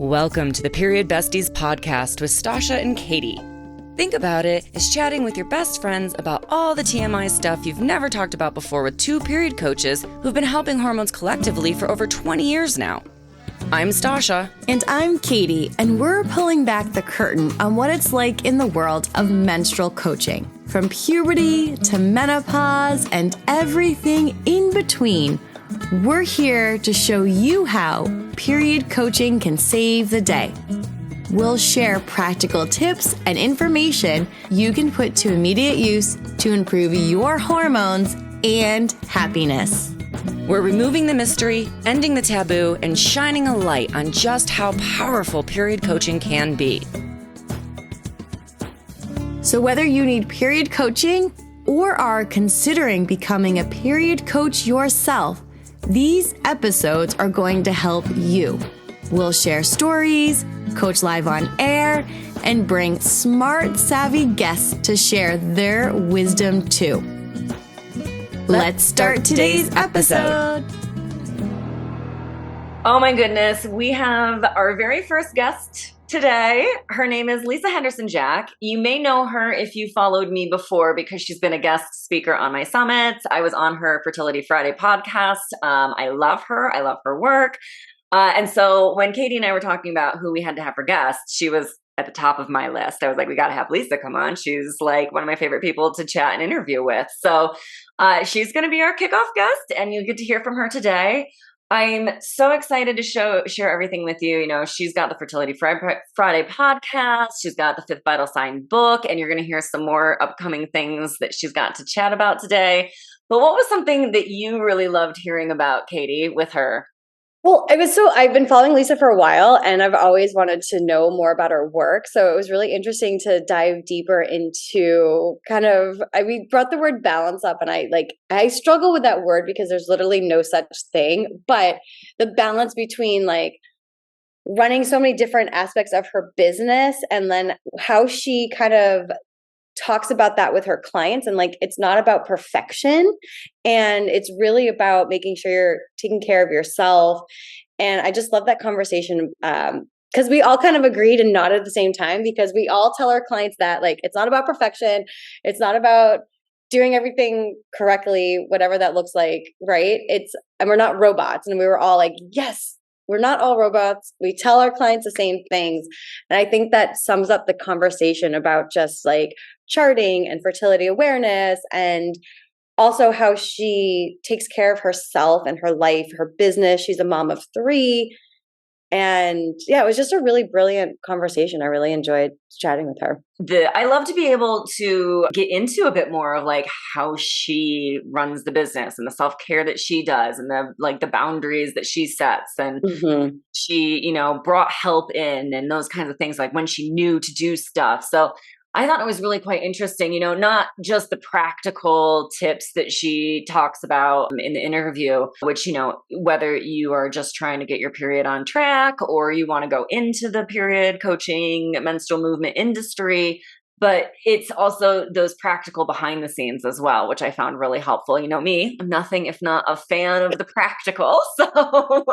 Welcome to the Period Besties podcast with Stasha and Katie. Think about it as chatting with your best friends about all the TMI stuff you've never talked about before with two period coaches who've been helping hormones collectively for over 20 years now. I'm Stasha. And I'm Katie, and we're pulling back the curtain on what it's like in the world of menstrual coaching. From puberty to menopause and everything in between, we're here to show you how period coaching can save the day. We'll share practical tips and information you can put to immediate use to improve your hormones and happiness. We're removing the mystery, ending the taboo, and shining a light on just how powerful period coaching can be. So whether you need period coaching or are considering becoming a period coach yourself, these episodes are going to help you. We'll share stories, coach live on air, and bring smart, savvy guests to share their wisdom too. Let's start today's episode. Oh my goodness, we have our very first guest today. Her name is Lisa Hendrickson-Jack. You may know her if you followed me before because she's been a guest speaker on my summits. I was on her Fertility Friday podcast. I love her. I love her work. And so when Katie and I were talking about who we had to have for guests, she was at the top of my list. I was like, we got to have Lisa come on. She's like one of my favorite people to chat and interview with. So she's going to be our kickoff guest, and you'll get to hear from her today. I'm so excited to share everything with you. You know, she's got the Fertility Friday podcast. She's got the Fifth Vital Sign book, and you're going to hear some more upcoming things that she's got to chat about today. But what was something that you really loved hearing about, Katie, with her? Well, I've been following Lisa for a while, and I've always wanted to know more about her work. So it was really interesting to dive deeper into we brought the word balance up, and I struggle with that word because there's literally no such thing, but the balance between like running so many different aspects of her business and then how she kind of talks about that with her clients, and like it's not about perfection, and it's really about making sure you're taking care of yourself. And I just love that conversation because we all kind of agreed and nodded at the same time, because we all tell our clients that like it's not about perfection, it's not about doing everything correctly, whatever that looks like, right? And we're not robots. And we were all like, yes, we're not all robots. We tell our clients the same things. And I think that sums up the conversation about just like charting and fertility awareness, and also how she takes care of herself and her life, her business. She's a mom of 3. And yeah, it was just a really brilliant conversation. I really enjoyed chatting with her. I love to be able to get into a bit more of like how she runs the business and the self-care that she does, and the boundaries that she sets, and she, brought help in and those kinds of things, like when she knew to do stuff. So I thought it was really quite interesting, not just the practical tips that she talks about in the interview, which, whether you are just trying to get your period on track or you want to go into the period coaching, menstrual movement industry, but it's also those practical behind the scenes as well, which I found really helpful. Me, I'm nothing if not a fan of the practical. So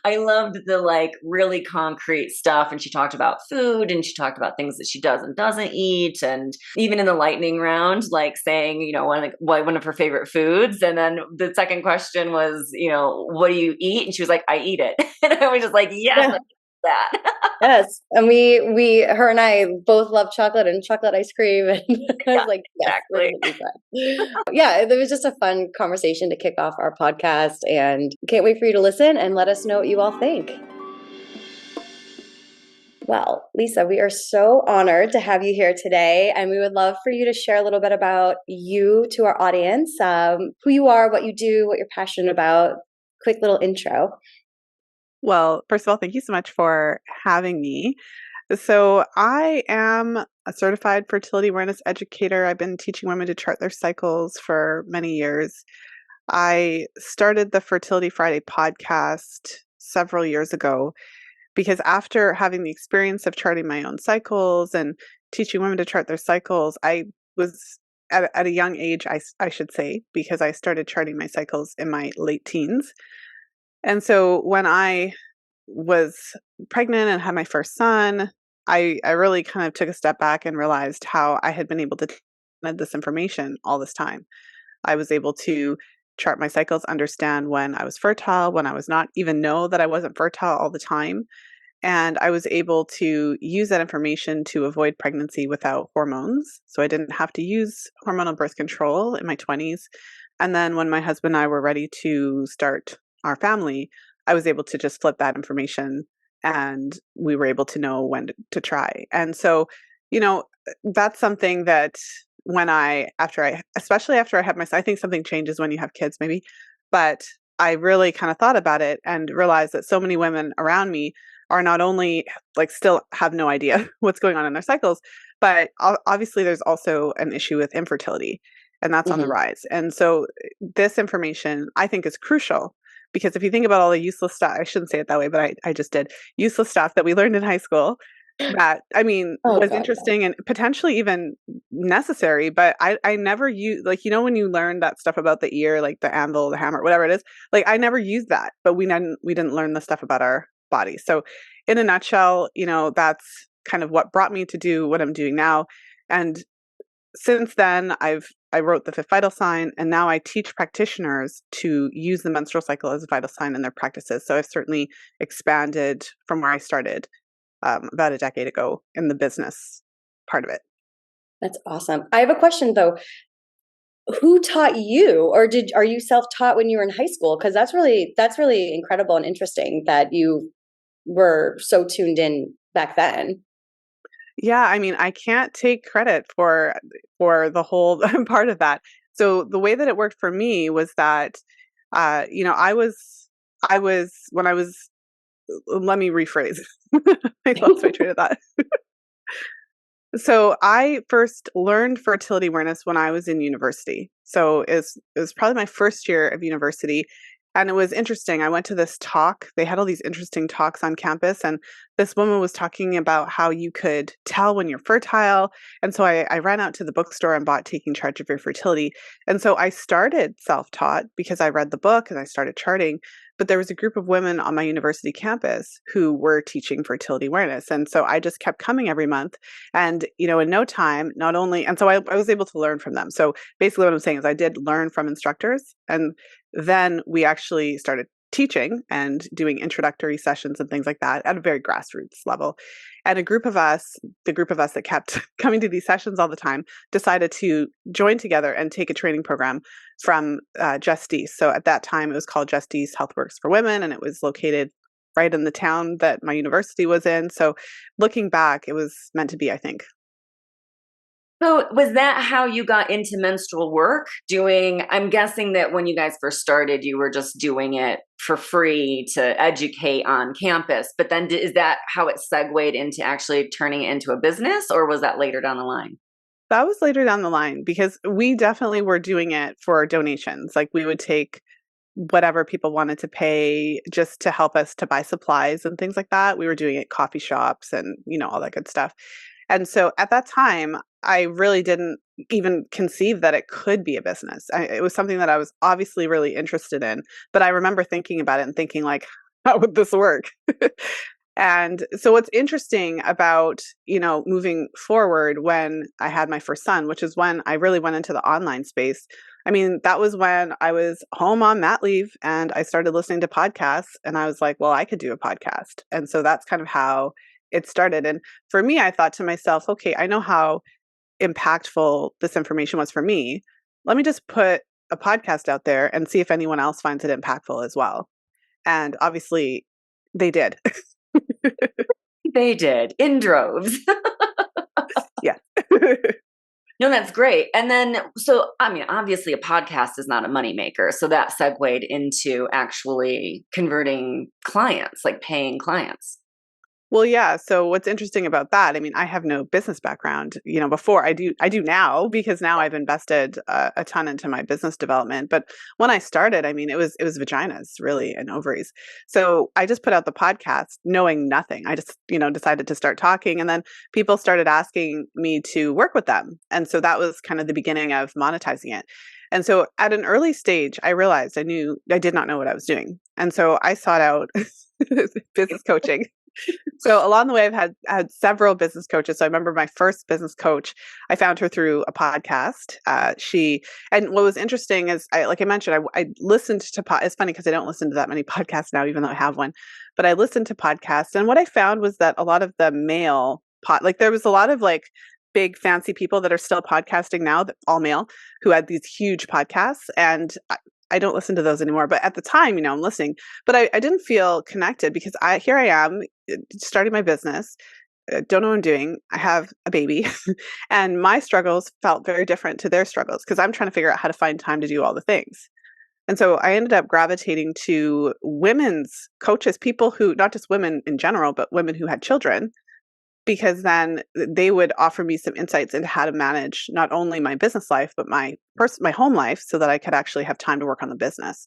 I loved the really concrete stuff. And she talked about food, and she talked about things that she does and doesn't eat. And even in the lightning round, like saying, one of her favorite foods. And then the second question was, what do you eat? And she was like, I eat it. And I was just like, yes. Yeah. That. Yes. And her and I both love chocolate and chocolate ice cream. And I was like, yes, exactly. Yeah, it was just a fun conversation to kick off our podcast, and can't wait for you to listen and let us know what you all think. Well, Lisa, we are so honored to have you here today, and we would love for you to share a little bit about you to our audience, who you are, what you do, what you're passionate about. Quick little intro. Well, first of all, thank you so much for having me. So I am a certified fertility awareness educator. I've been teaching women to chart their cycles for many years. I started the Fertility Friday podcast several years ago because after having the experience of charting my own cycles and teaching women to chart their cycles, I was at a young age, I should say, because I started charting my cycles in my late teens. And so when I was pregnant and had my first son, I really kind of took a step back and realized how I had been able to get this information all this time. I was able to chart my cycles, understand when I was fertile, when I was not, even know that I wasn't fertile all the time. And I was able to use that information to avoid pregnancy without hormones. So I didn't have to use hormonal birth control in my 20s. And then when my husband and I were ready to start our family, I was able to just flip that information and we were able to know when to try. And so, that's something that especially after I had I think something changes when you have kids maybe, but I really kind of thought about it and realized that so many women around me are not only still have no idea what's going on in their cycles, but obviously there's also an issue with infertility and that's on the rise. And so this information I think is crucial because if you think about all the useless stuff, I shouldn't say it that way, but I just did, useless stuff that we learned in high school that, was interesting and potentially even necessary, but I never use, when you learn that stuff about the ear, like the anvil, the hammer, whatever it is, I never used that, but we didn't learn the stuff about our bodies. So in a nutshell, that's kind of what brought me to do what I'm doing now. And since then I wrote the fifth vital sign, and now I teach practitioners to use the menstrual cycle as a vital sign in their practices. So I've certainly expanded from where I started about a decade ago in the business part of it. That's awesome. I have a question though. Who taught you, or are you self-taught when you were in high school? Because that's really incredible and interesting that you were so tuned in back then. Yeah, I can't take credit for the whole part of that. So the way that it worked for me was that, I was when I was. Let me rephrase. I lost my train of thought. So I first learned fertility awareness when I was in university. So it was probably my first year of university. And it was interesting. I went to this talk. They had all these interesting talks on campus. And this woman was talking about how you could tell when you're fertile. And so I ran out to the bookstore and bought Taking Charge of Your Fertility. And so I started self-taught because I read the book and I started charting. But there was a group of women on my university campus who were teaching fertility awareness. And so I just kept coming every month. And, in no time, not only, and so I was able to learn from them. So basically what I'm saying is I did learn from instructors. And then we actually started teaching and doing introductory sessions and things like that at a very grassroots level. And the group of us that kept coming to these sessions all the time, decided to join together and take a training program from Justice. So at that time, it was called Justice Healthworks for Women, and it was located right in the town that my university was in. So looking back, it was meant to be, I think. So was that how you got into menstrual work? I'm guessing that when you guys first started, you were just doing it for free to educate on campus. But then is that how it segued into actually turning it into a business, or was that later down the line? That was later down the line because we definitely were doing it for donations. Like we would take whatever people wanted to pay just to help us to buy supplies and things like that. We were doing it at coffee shops and, all that good stuff. And so at that time, I really didn't even conceive that it could be a business. It was something that I was obviously really interested in, but I remember thinking about it and thinking how would this work? And so what's interesting about, moving forward when I had my first son, which is when I really went into the online space. That was when I was home on mat leave and I started listening to podcasts and I was like, well, I could do a podcast. And so that's kind of how it started. And for me, I thought to myself, okay, I know how impactful this information was for me. Let me just put a podcast out there and see if anyone else finds it impactful as well. And obviously they did. They did in droves. Yeah. No, that's great. And then, obviously a podcast is not a moneymaker. So that segued into actually converting clients, like paying clients. Well, yeah. So what's interesting about that? I have no business background, before I do now because now I've invested a ton into my business development. But when I started, it was vaginas really and ovaries. So I just put out the podcast knowing nothing. I just, decided to start talking and then people started asking me to work with them. And so that was kind of the beginning of monetizing it. And so at an early stage, I realized I did not know what I was doing. And so I sought out business coaching. So along the way, I've had several business coaches. So I remember my first business coach, I found her through a podcast. And what was interesting is, like I mentioned, I listened to, it's funny because I don't listen to that many podcasts now, even though I have one, but I listened to podcasts. And what I found was that a lot of the male like there was a lot of like big fancy people that are still podcasting now, all male, who had these huge podcasts. And I don't listen to those anymore. But at the time, I'm listening, but I didn't feel connected because here I am starting my business. Don't know what I'm doing. I have a baby and my struggles felt very different to their struggles because I'm trying to figure out how to find time to do all the things. And so I ended up gravitating to women's coaches, people who, not just women in general, but women who had children, because then they would offer me some insights into how to manage not only my business life, but my home life so that I could actually have time to work on the business.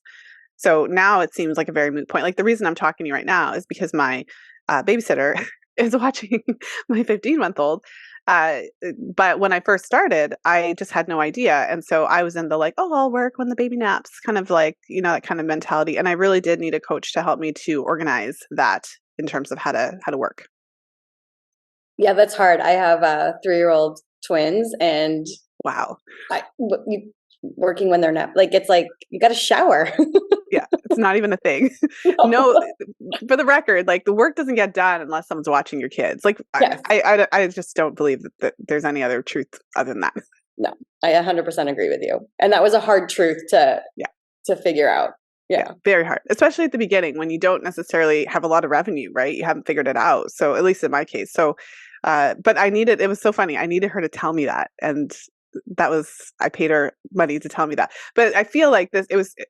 So now it seems like a very moot point. Like the reason I'm talking to you right now is because my babysitter is watching my 15-month-old. But when I first started, I just had no idea. And so I was in the like, oh, I'll work when the baby naps, kind of like, that kind of mentality. And I really did need a coach to help me to organize that in terms of how to work. Yeah, that's hard. I have 3-year-old twins, and wow, working when they're not, like, it's like you got to shower. Yeah, it's not even a thing. No, for the record, like the work doesn't get done unless someone's watching your kids. Like yes. I just don't believe that there's any other truth other than that. No, I 100% agree with you, and that was a hard truth to figure out. Yeah, very hard, especially at the beginning when you don't necessarily have a lot of revenue, right? You haven't figured it out. So at least in my case. So, but it was so funny. I needed her to tell me that. And I paid her money to tell me that. But I feel like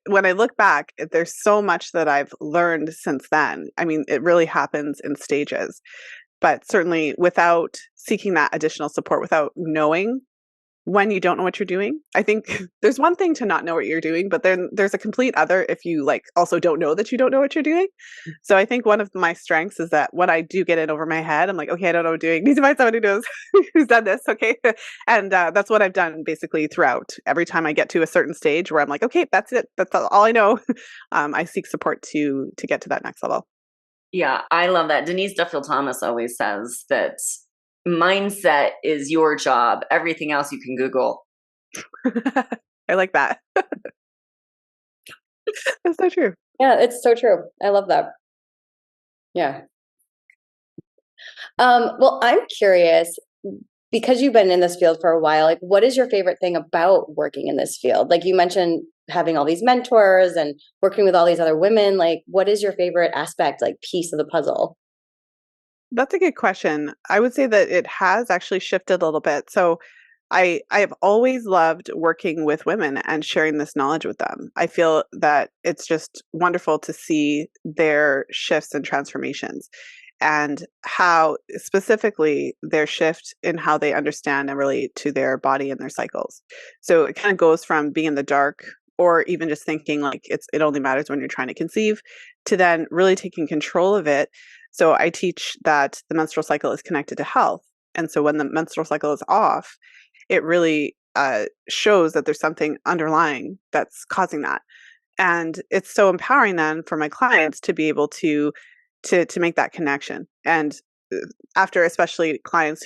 when I look back, there's so much that I've learned since then. I mean, it really happens in stages, but certainly without seeking that additional support, without knowing when you don't know what you're doing. I think there's one thing to not know what you're doing, but then there's a complete other if you like also don't know that you don't know what you're doing. So I think one of my strengths is that when I do get in over my head, I'm like, okay, I don't know what I'm doing. Need to find someone who knows who's done this. Okay. And that's what I've done basically throughout. Every time I get to a certain stage where I'm like, okay, that's it. That's all I know. I seek support to get to that next level. Yeah, I love that. Denise Duffield-Thomas always says that mindset is your job. Everything else you can Google. I like that. That's so true. Yeah, it's so true. I love that. Yeah. Well, I'm curious, because you've been in this field for a while, like what is your favorite thing about working in this field? Like you mentioned having all these mentors and working with all these other women, like what is your favorite aspect, like piece of the puzzle? That's a good question. I would say that it has actually shifted a little bit. So I have always loved working with women and sharing this knowledge with them. I feel that it's just wonderful to see their shifts and transformations and how specifically their shift in how they understand and relate to their body and their cycles. So it kind of goes from being in the dark or even just thinking like it only matters when you're trying to conceive to then really taking control of it. So I teach that the menstrual cycle is connected to health. And so when the menstrual cycle is off, it really shows that there's something underlying that's causing that. And it's so empowering then for my clients to be able to make that connection. And after especially clients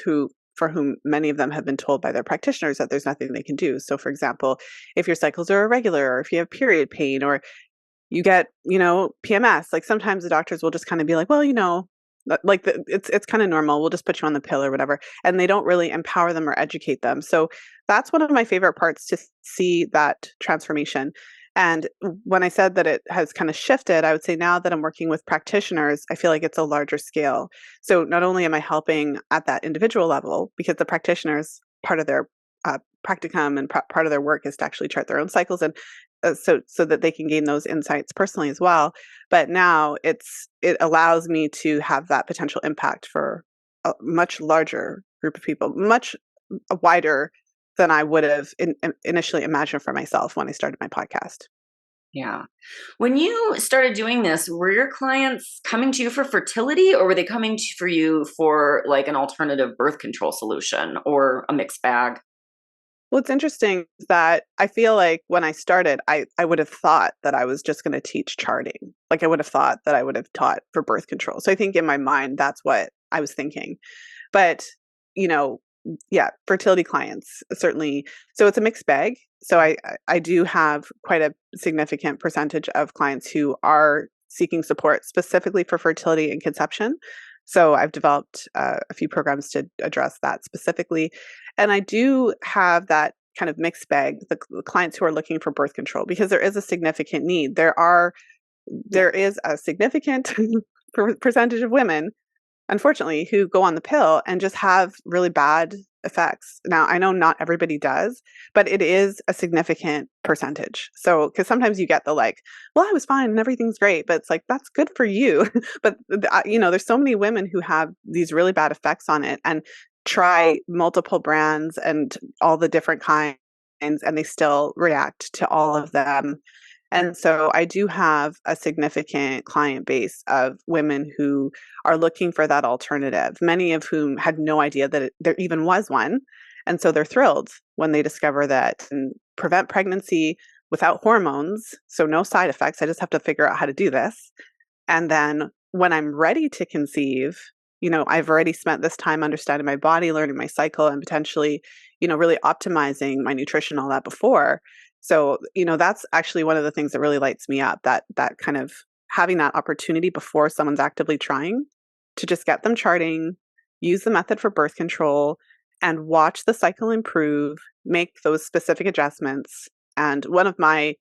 for whom many of them have been told by their practitioners that there's nothing they can do. So for example, if your cycles are irregular or if you have period pain or you get, PMS, like sometimes the doctors will just kind of be like, well, like it's kind of normal. We'll just put you on the pill or whatever. And they don't really empower them or educate them. So that's one of my favorite parts to see that transformation. And when I said that it has kind of shifted, I would say now that I'm working with practitioners, I feel like it's a larger scale. So not only am I helping at that individual level, because the practitioners, part of their practicum and part of their work is to actually chart their own cycles and so that they can gain those insights personally as well. But now it allows me to have that potential impact for a much larger group of people, much wider than I would have initially imagined for myself when I started my podcast. Yeah. When you started doing this, were your clients coming to you for fertility or were they coming for you for like an alternative birth control solution or a mixed bag? What's interesting is that I feel like when I started, I would have thought that I was just going to teach charting. Like I would have thought that I would have taught for birth control. So I think in my mind, that's what I was thinking. But, you know, yeah, fertility clients certainly. So it's a mixed bag. So I do have quite a significant percentage of clients who are seeking support specifically for fertility and conception. So I've developed a few programs to address that specifically. And I do have that kind of mixed bag, the clients who are looking for birth control, because there is a significant need. There is a significant percentage of women, unfortunately, who go on the pill and just have really bad effects. Now, I know not everybody does, but it is a significant percentage. So, because sometimes you get the like, well, I was fine and everything's great, but it's like, that's good for you. But, there's so many women who have these really bad effects on it and try multiple brands and all the different kinds, and they still react to all of them. And so I do have a significant client base of women who are looking for that alternative, many of whom had no idea that there even was one. And so they're thrilled when they discover that and prevent pregnancy without hormones. So no side effects. I just have to figure out how to do this. And then when I'm ready to conceive, I've already spent this time understanding my body, learning my cycle, and potentially, really optimizing my nutrition, all that before. So, that's actually one of the things that really lights me up, that kind of having that opportunity before someone's actively trying to just get them charting, use the method for birth control, and watch the cycle improve, make those specific adjustments. And one of my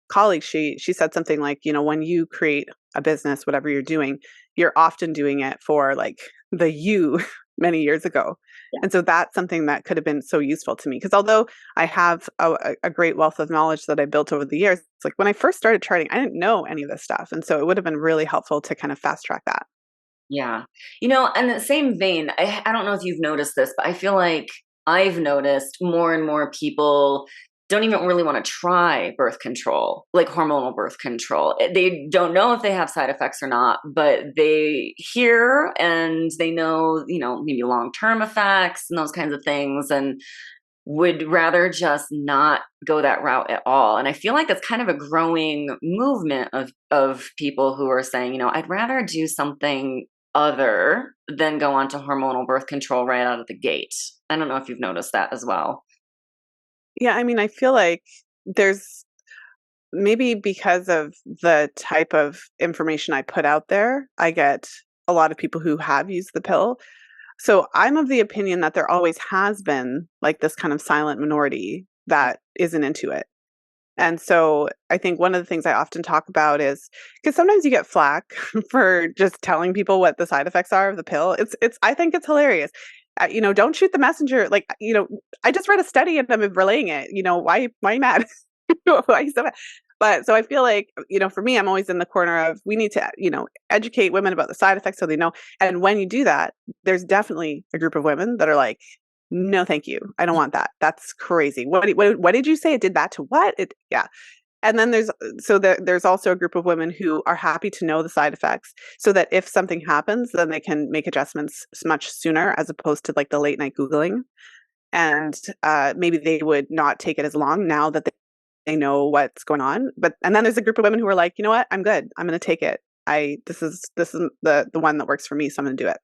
colleagues, she said something like, when you create a business, whatever you're doing, you're often doing it for like the you many years ago. Yeah. And so that's something that could have been so useful to me, because although I have a great wealth of knowledge that I built over the years, it's like when I first started charting, I didn't know any of this stuff. And so it would have been really helpful to kind of fast track that. Yeah. In the same vein, I don't know if you've noticed this, but I feel like I've noticed more and more people don't even really want to try birth control, like hormonal birth control. They don't know if they have side effects or not, but they hear and they know, maybe long-term effects and those kinds of things, and would rather just not go that route at all. And I feel like that's kind of a growing movement of people who are saying, I'd rather do something other than go on to hormonal birth control right out of the gate. I don't know if you've noticed that as well. Yeah, I mean, I feel like there's maybe because of the type of information I put out there, I get a lot of people who have used the pill. So I'm of the opinion that there always has been like this kind of silent minority that isn't into it. And so I think one of the things I often talk about is, because sometimes you get flack for just telling people what the side effects are of the pill. I think it's hilarious. Don't shoot the messenger. Like, I just read a study and I'm relaying it. Why are you mad? Why are you so mad? But so I feel like, for me, I'm always in the corner of, we need to, educate women about the side effects so they know. And when you do that, there's definitely a group of women that are like, no, thank you. I don't want that. That's crazy. What did you say? It did that to what? Yeah. And then there's also a group of women who are happy to know the side effects so that if something happens, then they can make adjustments much sooner, as opposed to like the late night Googling. And maybe they would not take it as long now that they know what's going on. And then there's a group of women who are like, you know what? I'm good. I'm going to take it. This is the one that works for me. So I'm going to do it.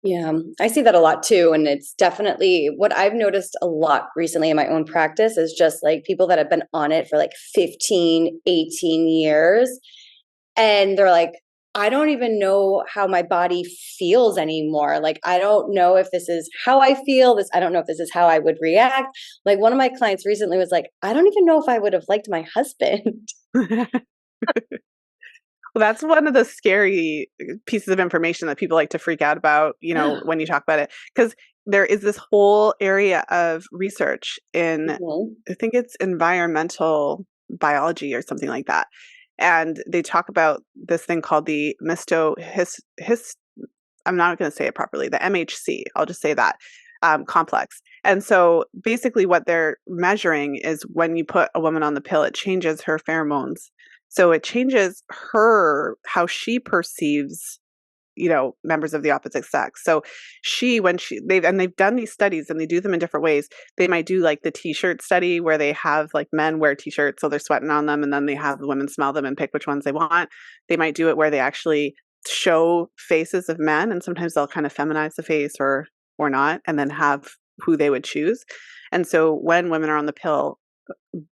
Yeah, I see that a lot too. And it's definitely what I've noticed a lot recently in my own practice is just like people that have been on it for like 15, 18 years. And they're like, I don't even know how my body feels anymore. Like, I don't know if this is how I feel. I don't know if this is how I would react. Like one of my clients recently was like, I don't even know if I would have liked my husband. Well, that's one of the scary pieces of information that people like to freak out about, when you talk about it, because there is this whole area of research in, I think it's environmental biology or something like that. And they talk about this thing called the I'm not going to say it properly, the MHC, I'll just say that, complex. And so basically what they're measuring is when you put a woman on the pill, it changes her pheromones. So it changes how she perceives members of the opposite sex. So they've done these studies and they do them in different ways. They might do like the t-shirt study where they have like men wear t-shirts so they're sweating on them, and then they have the women smell them and pick which ones they want. They might do it where they actually show faces of men, and sometimes they'll kind of feminize the face or not, and then have who they would choose. And so when women are on the pill,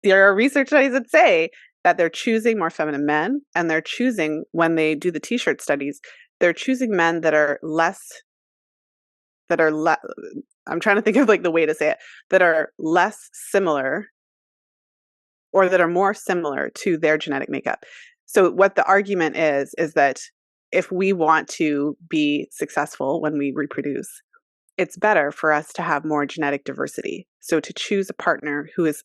there are research studies that say that they're choosing more feminine men, and they're choosing, when they do the t-shirt studies, they're choosing men that are I'm trying to think of like the way to say it, that are less similar, or that are more similar to their genetic makeup. So what the argument is that if we want to be successful when we reproduce, it's better for us to have more genetic diversity. So to choose a partner who is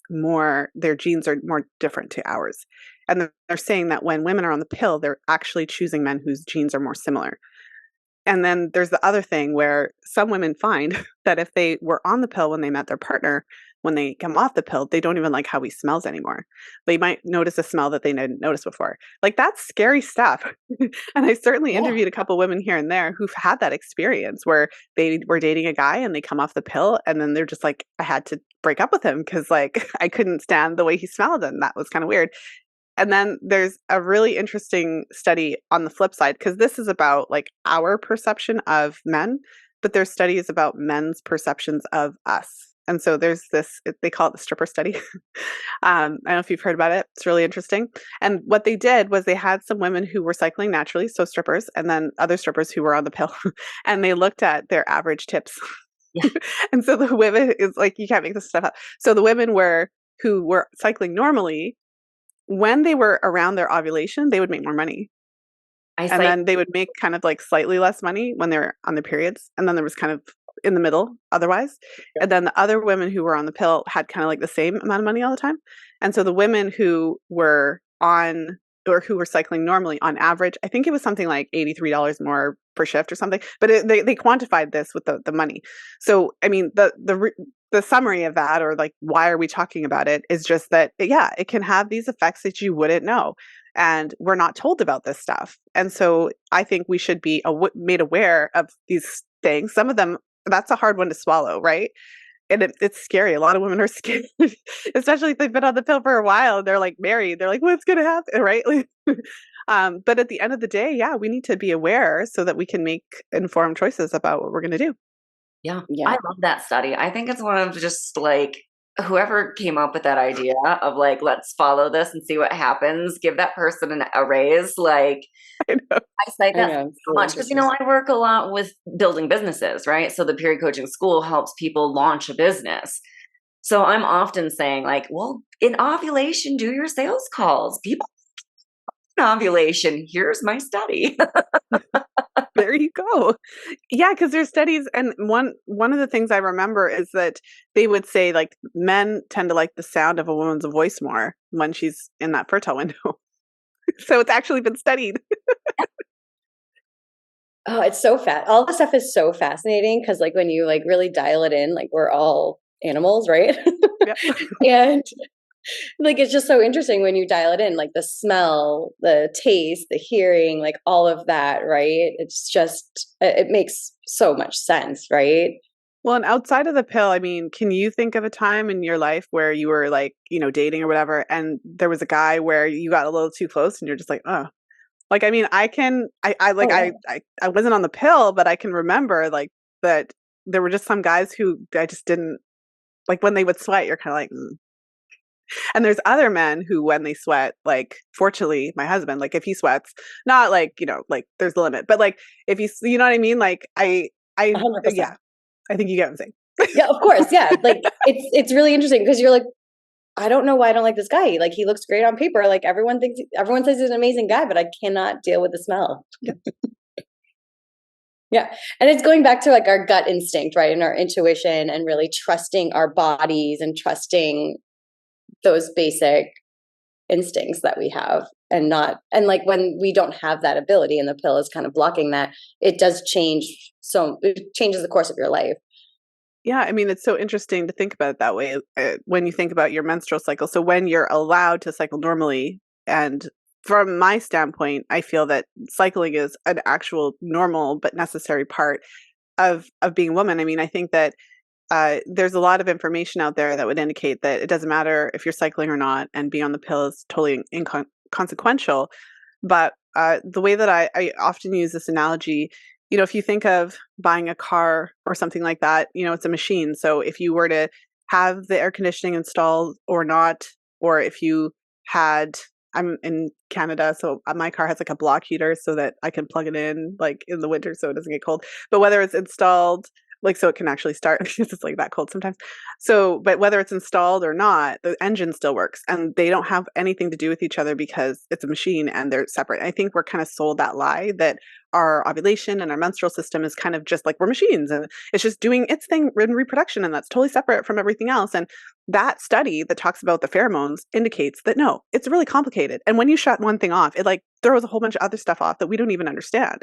their genes are more different to ours. And they're saying that when women are on the pill, they're actually choosing men whose genes are more similar. And then there's the other thing where some women find that if they were on the pill when they met their partner, when they come off the pill, they don't even like how he smells anymore. They might notice a smell that they didn't notice before. Like, that's scary stuff. And I certainly interviewed a couple women here and there who've had that experience where they were dating a guy and they come off the pill, and then they're just like, I had to break up with him because like I couldn't stand the way he smelled, and that was kind of weird. And then there's a really interesting study on the flip side, because this is about like our perception of men, but there's studies about men's perceptions of us. And so there's this, they call it the stripper study. I don't know if you've heard about it. It's really interesting. And what they did was they had some women who were cycling naturally, so strippers, and then other strippers who were on the pill. And they looked at their average tips. Yeah. And so the women, is like, you can't make this stuff up. So the women who were cycling normally, when they were around their ovulation, they would make more money. And then they would make kind of like slightly less money when they're on the periods. And then there was kind of in the middle otherwise. Yeah. And then the other women who were on the pill had kind of like the same amount of money all the time. And so the women who were who were cycling normally, on average, I think it was something like $83 more per shift or something. But they quantified this with the money. So, I mean, the summary of that, or like, why are we talking about it, is just that, yeah, it can have these effects that you wouldn't know. And we're not told about this stuff. And so I think we should be made aware of these things. Some of them, that's a hard one to swallow, right? And it's scary. A lot of women are scared, especially if they've been on the pill for a while and they're like married. They're like, what's going to happen, right? But at the end of the day, yeah, we need to be aware so that we can make informed choices about what we're going to do. Yeah. I love that study. I think it's one of just like, whoever came up with that idea of like, let's follow this and see what happens, give that person a raise. Like, I cite that so much because, I work a lot with building businesses, right? So the Period Coaching School helps people launch a business. So I'm often saying like, well, in ovulation, do your sales calls. People in ovulation, here's my study. There you go. Yeah, because there's studies, and one of the things I remember is that they would say like men tend to like the sound of a woman's voice more when she's in that fertile window. So it's actually been studied. Oh, it's so all this stuff is so fascinating because like when you like really dial it in, like we're all animals, right? And like, it's just so interesting when you dial it in, like the smell, the taste, the hearing, like all of that, right? It's just, it makes so much sense, right? Well, and outside of the pill, I mean, can you think of a time in your life where you were like, dating or whatever, and there was a guy where you got a little too close and you're just like, oh, like, I mean, I wasn't on the pill, but I can remember like that there were just some guys who I just didn't like. When they would sweat, you're kind of like, And there's other men who, when they sweat, like, fortunately, my husband, like, if he sweats, not like, like there's a limit, but like, if he's, you know what I mean? Like, 100%. Yeah, I think you get what I'm saying. Yeah, of course. Yeah. Like, it's really interesting because you're like, I don't know why I don't like this guy. Like, he looks great on paper. Like, everyone says he's an amazing guy, but I cannot deal with the smell. Yeah. And it's going back to like our gut instinct, right? And our intuition and really trusting our bodies and trusting those basic instincts that we have and like when we don't have that ability and the pill is kind of blocking that, it does change. So it changes the course of your life. Yeah. I mean, it's so interesting to think about it that way when you think about your menstrual cycle. So when you're allowed to cycle normally and from my standpoint, I feel that cycling is an actual normal but necessary part of being a woman. I mean, I think that there's a lot of information out there that would indicate that it doesn't matter if you're cycling or not, and being on the pill is totally inconsequential. But the way that I often use this analogy, if you think of buying a car or something like that, it's a machine. So if you were to have the air conditioning installed or not, or if you had, I'm in Canada, so my car has like a block heater so that I can plug it in like in the winter so it doesn't get cold. But whether it's installed, like so it can actually start because it's like that cold sometimes. So, but whether it's installed or not, the engine still works and they don't have anything to do with each other because it's a machine and they're separate. I think we're kind of sold that lie that our ovulation and our menstrual system is kind of just like we're machines and it's just doing its thing in reproduction and that's totally separate from everything else. And that study that talks about the pheromones indicates that no, it's really complicated. And when you shut one thing off, it like throws a whole bunch of other stuff off that we don't even understand.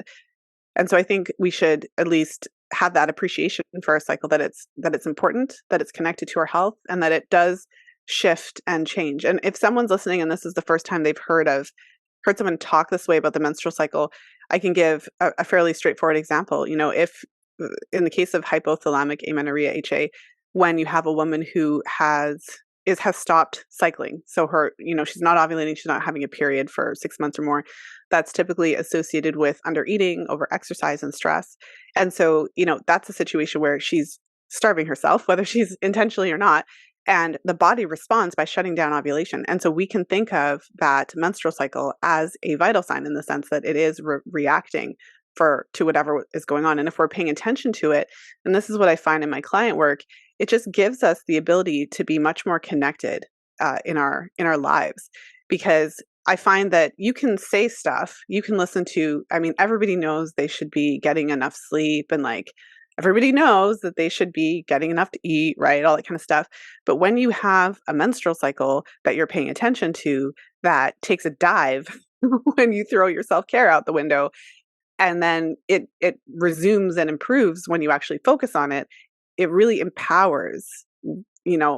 And so I think we should at least have that appreciation for our cycle, that it's important, that it's connected to our health, and that it does shift and change. And if someone's listening and this is the first time they've heard someone talk this way about the menstrual cycle, I can give a fairly straightforward example. If in the case of hypothalamic amenorrhea, HA, when you have a woman who has stopped cycling, so her, she's not ovulating, she's not having a period for 6 months or more, that's typically associated with undereating, overexercise, and stress. And so, that's a situation where she's starving herself, whether she's intentionally or not, and the body responds by shutting down ovulation. And so we can think of that menstrual cycle as a vital sign in the sense that it is reacting to whatever is going on. And if we're paying attention to it, and this is what I find in my client work, it just gives us the ability to be much more connected in our lives. Because I find that you can say stuff, you can listen to, everybody knows they should be getting enough sleep and like everybody knows that they should be getting enough to eat, right? All that kind of stuff. But when you have a menstrual cycle that you're paying attention to that takes a dive when you throw your self-care out the window, and then it resumes and improves when you actually focus on it, it really empowers,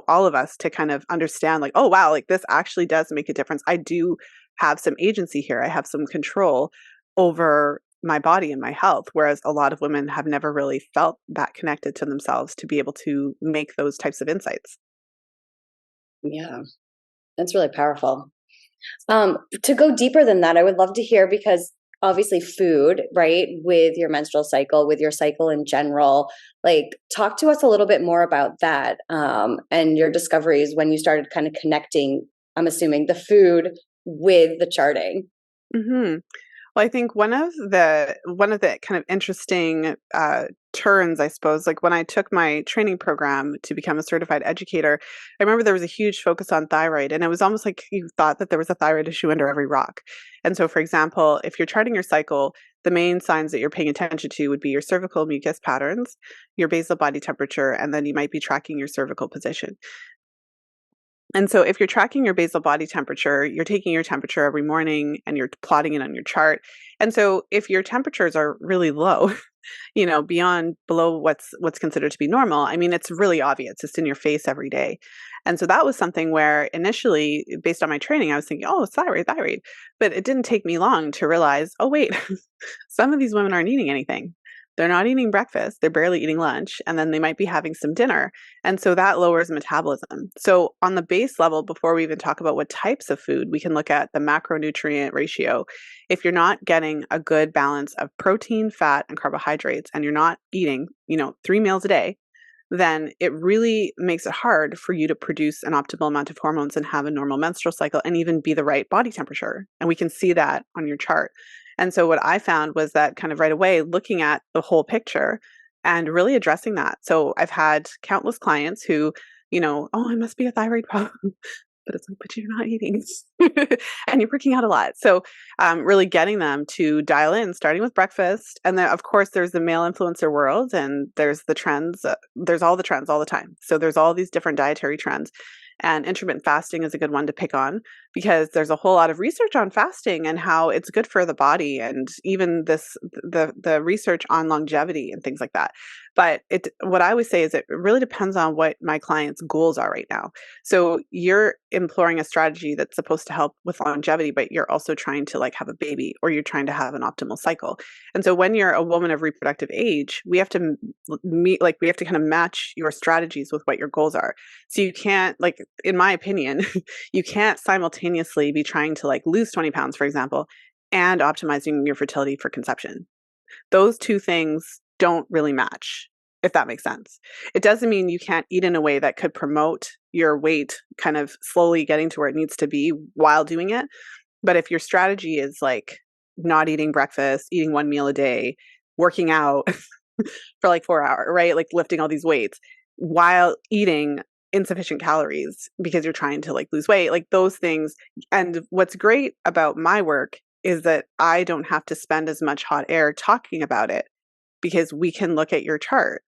all of us to kind of understand like, oh, wow, like this actually does make a difference. I do have some agency here. I have some control over my body and my health, whereas a lot of women have never really felt that connected to themselves to be able to make those types of insights. Yeah, that's really powerful. To go deeper than that, I would love to hear, because obviously food, right, with your menstrual cycle, with your cycle in general, like talk to us a little bit more about that and your discoveries when you started kind of connecting, I'm assuming, the food with the charting. Mm-hmm. Well, I think one of the kind of interesting turns, I suppose, like when I took my training program to become a certified educator, I remember there was a huge focus on thyroid, and it was almost like you thought that there was a thyroid issue under every rock. And so, for example, if you're charting your cycle, the main signs that you're paying attention to would be your cervical mucus patterns, your basal body temperature, and then you might be tracking your cervical position. And so if you're tracking your basal body temperature, you're taking your temperature every morning and you're plotting it on your chart. And so if your temperatures are really low, below what's considered to be normal, it's really obvious. It's in your face every day. And so that was something where initially, based on my training, I was thinking, oh, it's thyroid. But it didn't take me long to realize, oh, wait, some of these women aren't eating anything. They're not eating breakfast, they're barely eating lunch, and then they might be having some dinner. And so that lowers metabolism. So on the base level, before we even talk about what types of food, we can look at the macronutrient ratio. If you're not getting a good balance of protein, fat, and carbohydrates, and you're not eating, 3 meals a day, then it really makes it hard for you to produce an optimal amount of hormones and have a normal menstrual cycle and even be the right body temperature. And we can see that on your chart. And so what I found was that kind of right away, looking at the whole picture and really addressing that. So I've had countless clients who, oh, it must be a thyroid problem. But it's like, but you're not eating and you're working out a lot. So really getting them to dial in, starting with breakfast. And then, of course, there's the male influencer world and there's the trends. There's all the trends all the time. So there's all these different dietary trends. And intermittent fasting is a good one to pick on because there's a whole lot of research on fasting and how it's good for the body, and even the research on longevity and things like that. But what I always say is it really depends on what my client's goals are right now. So you're employing a strategy that's supposed to help with longevity, but you're also trying to like have a baby, or you're trying to have an optimal cycle. And so when you're a woman of reproductive age, we have to we have to kind of match your strategies with what your goals are. So you can't, like, in my opinion, you can't simultaneously be trying to like lose 20 pounds, for example, and optimizing your fertility for conception. Those two things don't really match, if that makes sense. It doesn't mean you can't eat in a way that could promote your weight kind of slowly getting to where it needs to be while doing it. But if your strategy is like not eating breakfast, eating one meal a day, working out for like 4 hours, right? Like lifting all these weights while eating insufficient calories because you're trying to like lose weight, like those things. And what's great about my work is that I don't have to spend as much hot air talking about it because we can look at your chart.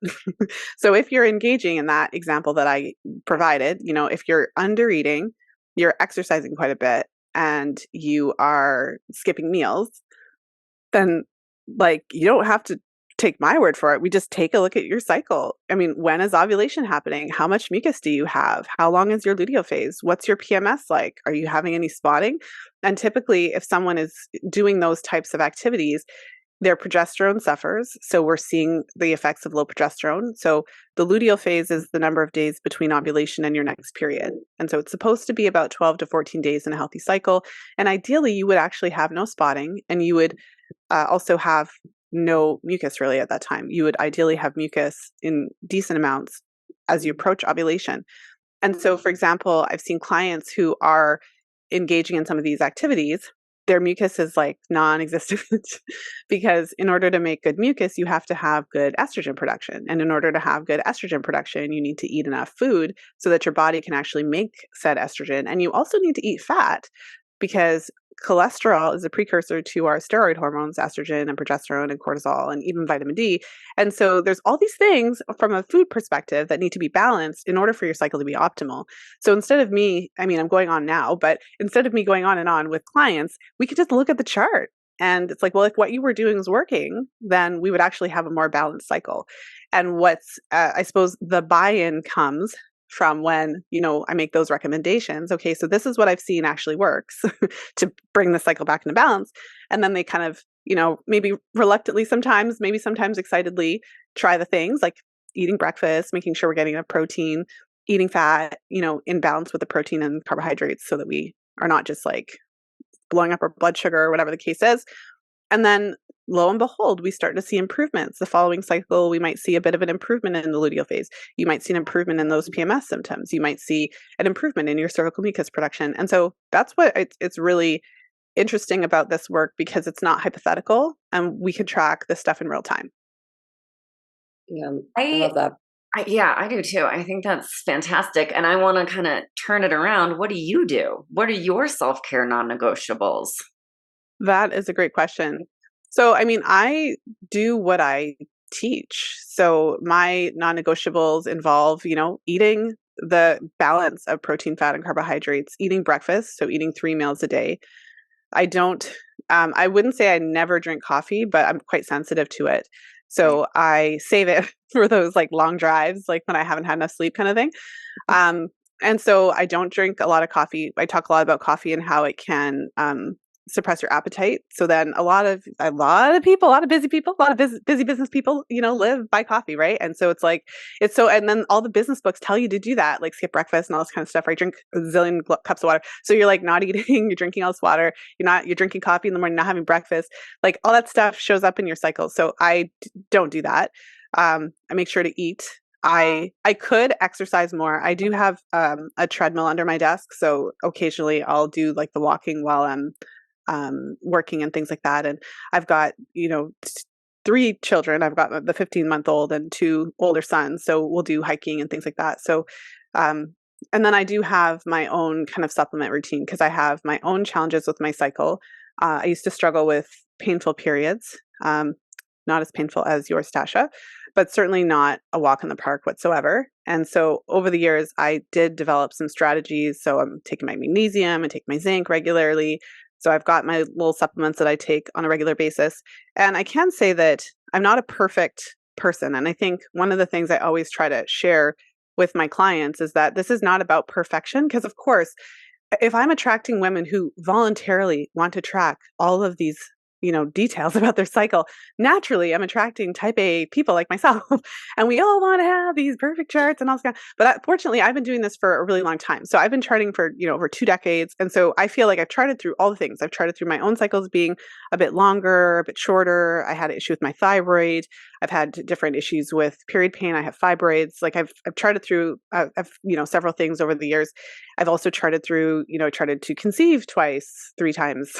So if you're engaging in that example that I provided, if you're under eating, you're exercising quite a bit, and you are skipping meals, then like you don't have to take my word for it. We just take a look at your cycle. I mean, when is ovulation happening? How much mucus do you have? How long is your luteal phase? What's your PMS like? Are you having any spotting? And typically, if someone is doing those types of activities, their progesterone suffers. So we're seeing the effects of low progesterone. So the luteal phase is the number of days between ovulation and your next period. And so it's supposed to be about 12 to 14 days in a healthy cycle. And ideally, you would actually have no spotting, and you would also have no mucus really at that time. You would ideally have mucus in decent amounts as you approach ovulation. And so, for example, I've seen clients who are engaging in some of these activities, their mucus is like non-existent because in order to make good mucus, you have to have good estrogen production. And in order to have good estrogen production, you need to eat enough food so that your body can actually make said estrogen. And you also need to eat fat because cholesterol is a precursor to our steroid hormones, estrogen and progesterone and cortisol and even vitamin D. And so there's all these things from a food perspective that need to be balanced in order for your cycle to be optimal. So instead of me, I mean, I'm going on now, but instead of me going on and on with clients, we could just look at the chart. And it's like, well, if what you were doing is working, then we would actually have a more balanced cycle. And what's, I suppose, the buy-in comes from when, I make those recommendations. Okay, so this is what I've seen actually works to bring the cycle back into balance. And then they kind of, maybe reluctantly sometimes, maybe sometimes excitedly try the things like eating breakfast, making sure we're getting enough protein, eating fat, in balance with the protein and carbohydrates so that we are not just like blowing up our blood sugar or whatever the case is. And then lo and behold, we start to see improvements. The following cycle, we might see a bit of an improvement in the luteal phase. You might see an improvement in those PMS symptoms. You might see an improvement in your cervical mucus production. And so that's what it's really interesting about this work, because it's not hypothetical and we can track this stuff in real time. Yeah, I love that. I do too. I think that's fantastic. And I want to kind of turn it around. What do you do? What are your self-care non-negotiables? That is a great question. So, I mean, I do what I teach. So my non-negotiables involve, eating the balance of protein, fat, and carbohydrates, eating breakfast, so eating 3 meals a day. I wouldn't say I never drink coffee, but I'm quite sensitive to it. So I save it for those like long drives, like when I haven't had enough sleep kind of thing. And so I don't drink a lot of coffee. I talk a lot about coffee and how it can suppress your appetite. So then a lot of people, a lot of busy people, a lot of busy business people, live by coffee, right? And so and then all the business books tell you to do that, like skip breakfast and all this kind of stuff, right? Drink a zillion cups of water. So you're like not eating, you're drinking all this water, you're drinking coffee in the morning, not having breakfast, like all that stuff shows up in your cycle. So I don't do that. I make sure to eat. I could exercise more. I do have a treadmill under my desk. So occasionally I'll do like the walking while I'm working and things like that. And I've got, 3 children. I've got the 15-month-old and 2 older sons. So we'll do hiking and things like that. So, and then I do have my own kind of supplement routine because I have my own challenges with my cycle. I used to struggle with painful periods, not as painful as yours, Tasha, but certainly not a walk in the park whatsoever. And so over the years, I did develop some strategies. So I'm taking my magnesium and taking my zinc regularly. So I've got my little supplements that I take on a regular basis. And I can say that I'm not a perfect person. And I think one of the things I always try to share with my clients is that this is not about perfection. Because of course, if I'm attracting women who voluntarily want to track all of these, details about their cycle, naturally I'm attracting type A people like myself. And we all want to have these perfect charts and all this kind of, but fortunately I've been doing this for a really long time. So I've been charting for, over 2 decades. And so I feel like I've charted through all the things. I've charted through my own cycles being a bit longer, a bit shorter. I had an issue with my thyroid. I've had different issues with period pain. I have fibroids. Like I've charted through, several things over the years. I've also charted through, charted to conceive twice, 3 times.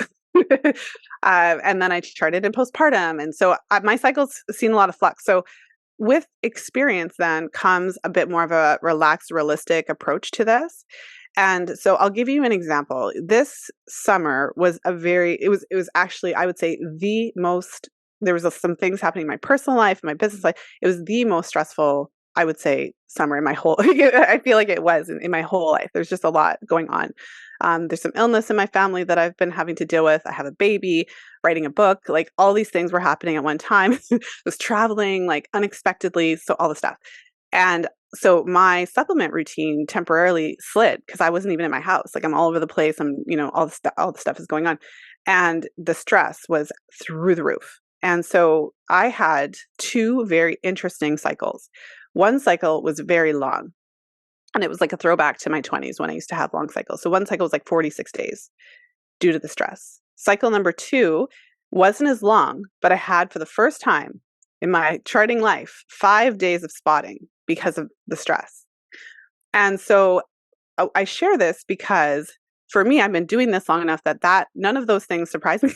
And then I charted in postpartum. And so my cycle's seen a lot of flux. So with experience then comes a bit more of a relaxed, realistic approach to this. And so I'll give you an example. This summer was it was actually, I would say, the most, there was some things happening in my personal life, my business life. It was the most stressful, I would say, summer in my whole, I feel like it was in my whole life. There's just a lot going on. There's some illness in my family that I've been having to deal with. I have a baby, writing a book, like all these things were happening at one time. I was traveling like unexpectedly. So all the stuff. And so my supplement routine temporarily slid because I wasn't even in my house. Like I'm all over the place. I'm, all the stuff is going on. And the stress was through the roof. And so I had 2 very interesting cycles. One cycle was very long. And it was like a throwback to my 20s when I used to have long cycles. So one cycle was like 46 days due to the stress. Cycle number 2 wasn't as long, but I had for the first time in my charting life 5 days of spotting because of the stress. And so I share this because for me, I've been doing this long enough that none of those things surprised me.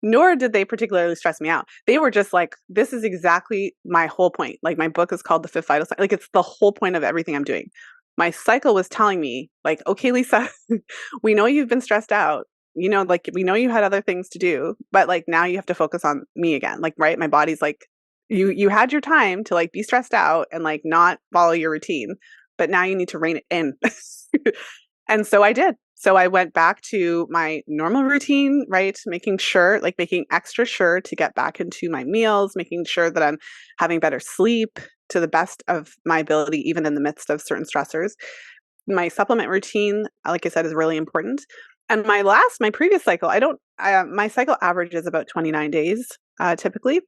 Nor did they particularly stress me out. They were just like, this is exactly my whole point. Like my book is called The Fifth Vital Sign. Like it's the whole point of everything I'm doing. My cycle was telling me like, okay, Lisa, we know you've been stressed out. Like we know you had other things to do, but like now you have to focus on me again. Like, right. My body's like, you had your time to like be stressed out and like not follow your routine, but now you need to rein it in. And so I did. So I went back to my normal routine, right? Making extra sure to get back into my meals, making sure that I'm having better sleep to the best of my ability, even in the midst of certain stressors. My supplement routine, like I said, is really important. And my previous cycle, my cycle average is about 29 days, typically.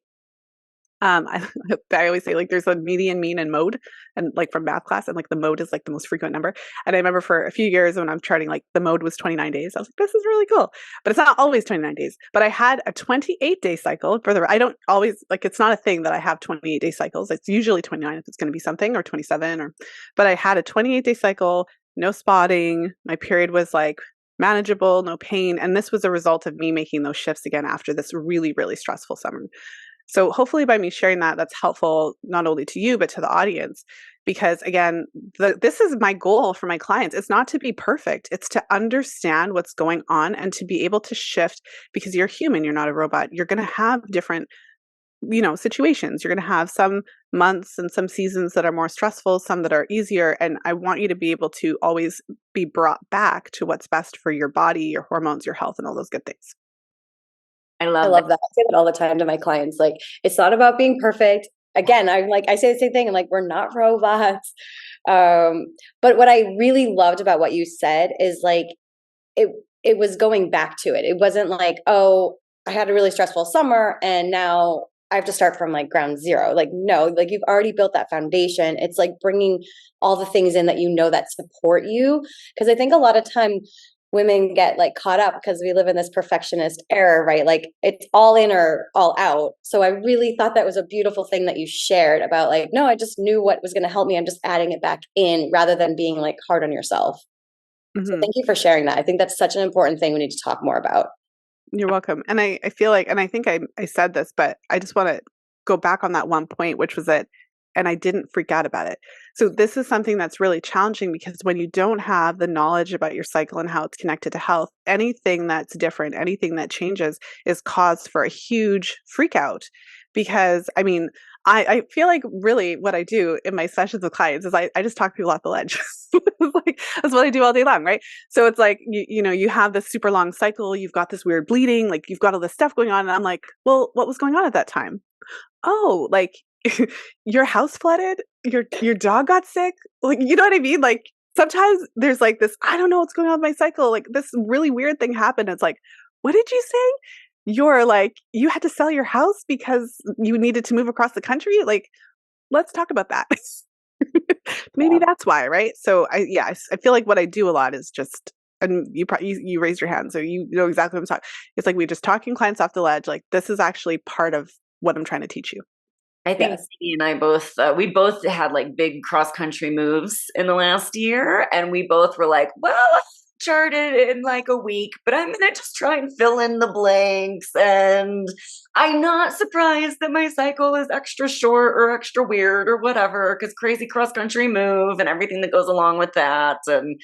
I always say like there's a median, mean, and mode, and like from math class, and like the mode is like the most frequent number. And I remember for a few years when I'm charting, like the mode was 29 days. I was like, this is really cool, but it's not always 29 days. But I had a 28-day cycle. I don't always like, it's not a thing that I have 28-day cycles. It's usually 29 if it's going to be something, or 27, but I had a 28-day cycle, no spotting. My period was like manageable, no pain. And this was a result of me making those shifts again after this really, really stressful summer. So hopefully by me sharing that, that's helpful not only to you, but to the audience. Because again, this is my goal for my clients. It's not to be perfect. It's to understand what's going on and to be able to shift, because you're human. You're not a robot. You're going to have different, situations. You're going to have some months and some seasons that are more stressful, some that are easier. And I want you to be able to always be brought back to what's best for your body, your hormones, your health, and all those good things. I love that. I say that all the time to my clients. Like, it's not about being perfect. Again, I say the same thing. I'm like, we're not robots. But what I really loved about what you said is like, it was going back to it. It wasn't like, oh, I had a really stressful summer and now I have to start from like ground zero. Like, no, like you've already built that foundation. It's like bringing all the things in that that support you. Because I think a lot of time women get like caught up because we live in this perfectionist era, right? Like it's all in or all out. So I really thought that was a beautiful thing that you shared about like, no, I just knew what was going to help me. I'm just adding it back in rather than being like hard on yourself. Mm-hmm. So thank you for sharing that. I think that's such an important thing we need to talk more about. You're welcome. And I feel like, and I think I said this, but I just want to go back on that one point, which was that, and I didn't freak out about it. So this is something that's really challenging because when you don't have the knowledge about your cycle and how it's connected to health, anything that's different, anything that changes is cause for a huge freak out. Because I mean, I feel like really what I do in my sessions with clients is I just talk people off the ledge. Like, that's what I do all day long, right? So it's like, you have this super long cycle, you've got this weird bleeding, like you've got all this stuff going on. And I'm like, well, what was going on at that time? oh, like your house flooded, your dog got sick. Like, you know what I mean? Like sometimes there's like this, I don't know what's going on with my cycle. Like this really weird thing happened. It's like, what did you say? You're like, you had to sell your house because you needed to move across the country? Like, let's talk about that. Maybe that's why, right? So I feel like what I do a lot is just, and you raised your hand, so you know exactly what I'm talking. It's like we're just talking clients off the ledge. Like this is actually part of what I'm trying to teach you. I think Sadie and I both, we both had like big cross country moves in the last year, and we both were like, well, I charted in like a week, but I'm going to just try and fill in the blanks. And I'm not surprised that my cycle is extra short or extra weird or whatever, because crazy cross country move and everything that goes along with that. And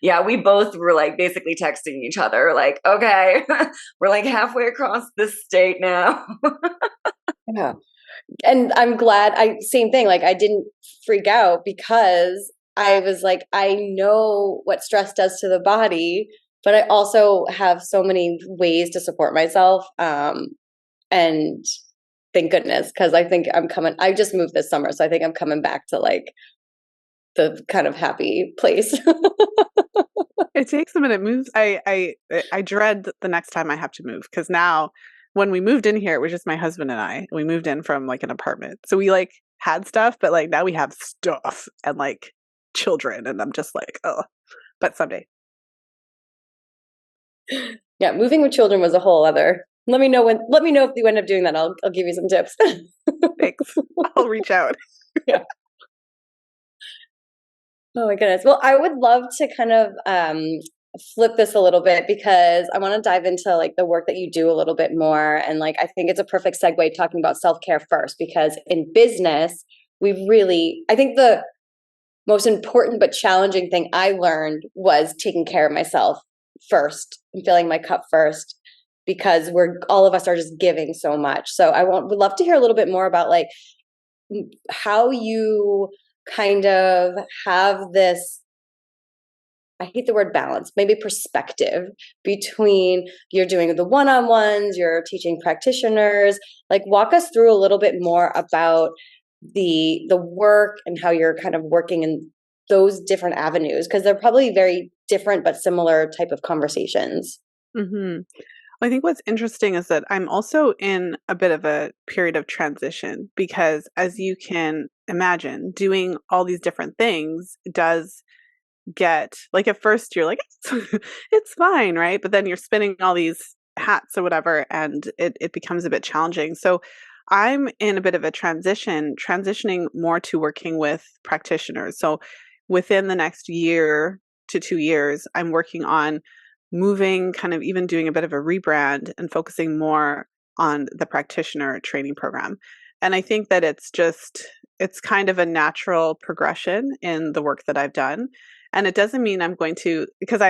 yeah, we both were like basically texting each other, like, okay, we're like halfway across this state now. Yeah. And I'm glad same thing. Like I didn't freak out because I was like, I know what stress does to the body, but I also have so many ways to support myself. And thank goodness, because I think I just moved this summer. So I think I'm coming back to like the kind of happy place. It takes a minute. Moves. I dread the next time I have to move, because now when we moved in here, it was just my husband and I. We moved in from like an apartment. So we like had stuff, but like now we have stuff and like children. And I'm just like, oh, but someday. Yeah. Moving with children was a whole other, let me know if you end up doing that. I'll give you some tips. Thanks. I'll reach out. Yeah. Oh my goodness. Well, I would love to kind of flip this a little bit, because I want to dive into like the work that you do a little bit more. And like, I think it's a perfect segue talking about self-care first, because in business, I think the most important but challenging thing I learned was taking care of myself first and filling my cup first, because all of us are just giving so much. So would love to hear a little bit more about like how you kind of have this, I hate the word balance, maybe perspective between you're doing the one-on-ones, you're teaching practitioners. Like walk us through a little bit more about the work and how you're kind of working in those different avenues, because they're probably very different but similar type of conversations. Mm-hmm. I think what's interesting is that I'm also in a bit of a period of transition, because as you can imagine, doing all these different things does get, like at first you're like, it's fine, right? But then you're spinning all these hats or whatever, and it becomes a bit challenging. So I'm in a bit of a transitioning more to working with practitioners. So within the next year to 2 years, I'm working on moving, kind of even doing a bit of a rebrand and focusing more on the practitioner training program. And I think that it's kind of a natural progression in the work that I've done. And it doesn't mean I'm going to, because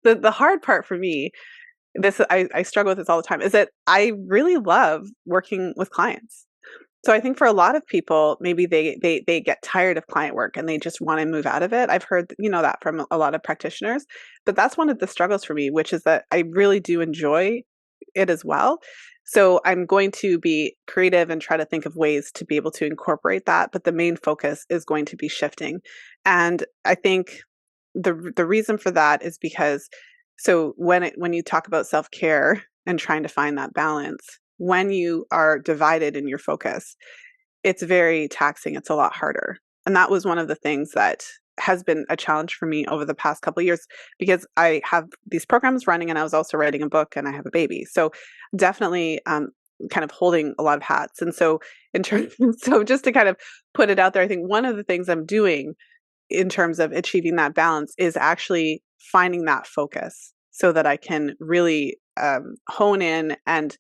the hard part for me, I struggle with this all the time, is that I really love working with clients. So I think for a lot of people, maybe they get tired of client work and they just want to move out of it. I've heard, that from a lot of practitioners, but that's one of the struggles for me, which is that I really do enjoy it as well. So I'm going to be creative and try to think of ways to be able to incorporate that, but the main focus is going to be shifting. And I think the reason for that is because, so when you talk about self-care and trying to find that balance, when you are divided in your focus, it's very taxing. It's a lot harder. And that was one of the things that has been a challenge for me over the past couple of years, because I have these programs running and I was also writing a book and I have a baby. So definitely kind of holding a lot of hats. And so so just to kind of put it out there, I think one of the things I'm doing in terms of achieving that balance is actually finding that focus so that I can really hone in. And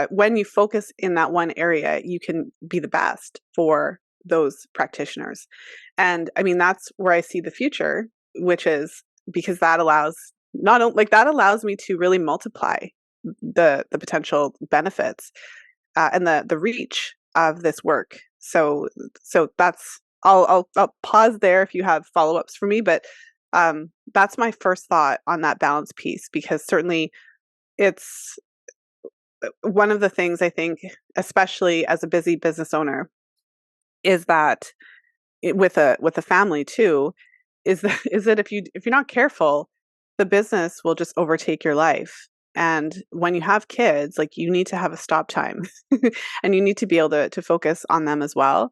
when you focus in that one area, you can be the best for those practitioners. And I mean, that's where I see the future, which is because that allows me to really multiply the potential benefits and the reach of this work. So that's, I'll pause there if you have follow-ups for me, but that's my first thought on that balance piece, because certainly it's one of the things I think, especially as a busy business owner, is that with a family too, is that if you're not careful, the business will just overtake your life. And when you have kids, like, you need to have a stop time and you need to be able to focus on them as well.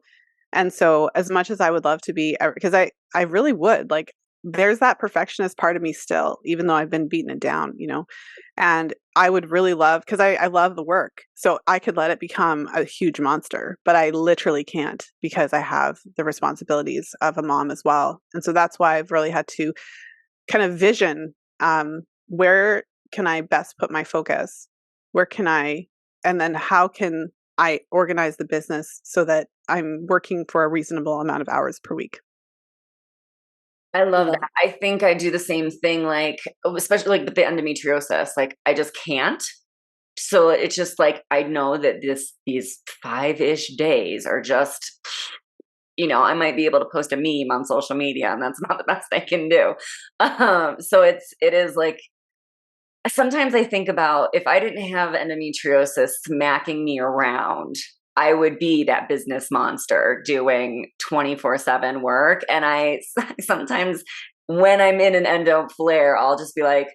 And so as much as I would love to be, because I really would, like, there's that perfectionist part of me still, even though I've been beating it down, and I would really love, because I love the work. So I could let it become a huge monster, but I literally can't because I have the responsibilities of a mom as well. And so that's why I've really had to kind of vision, where can I best put my focus? And then how can I organize the business so that I'm working for a reasonable amount of hours per week? I love that. I think I do the same thing, like, especially like with the endometriosis, like I just can't. So it's just like, I know that these 5-ish days are just, I might be able to post a meme on social media, and that's not the best I can do. So it is like, sometimes I think about, if I didn't have endometriosis smacking me around, I would be that business monster doing 24/7 work. And I sometimes, when I'm in an endo flare, I'll just be like,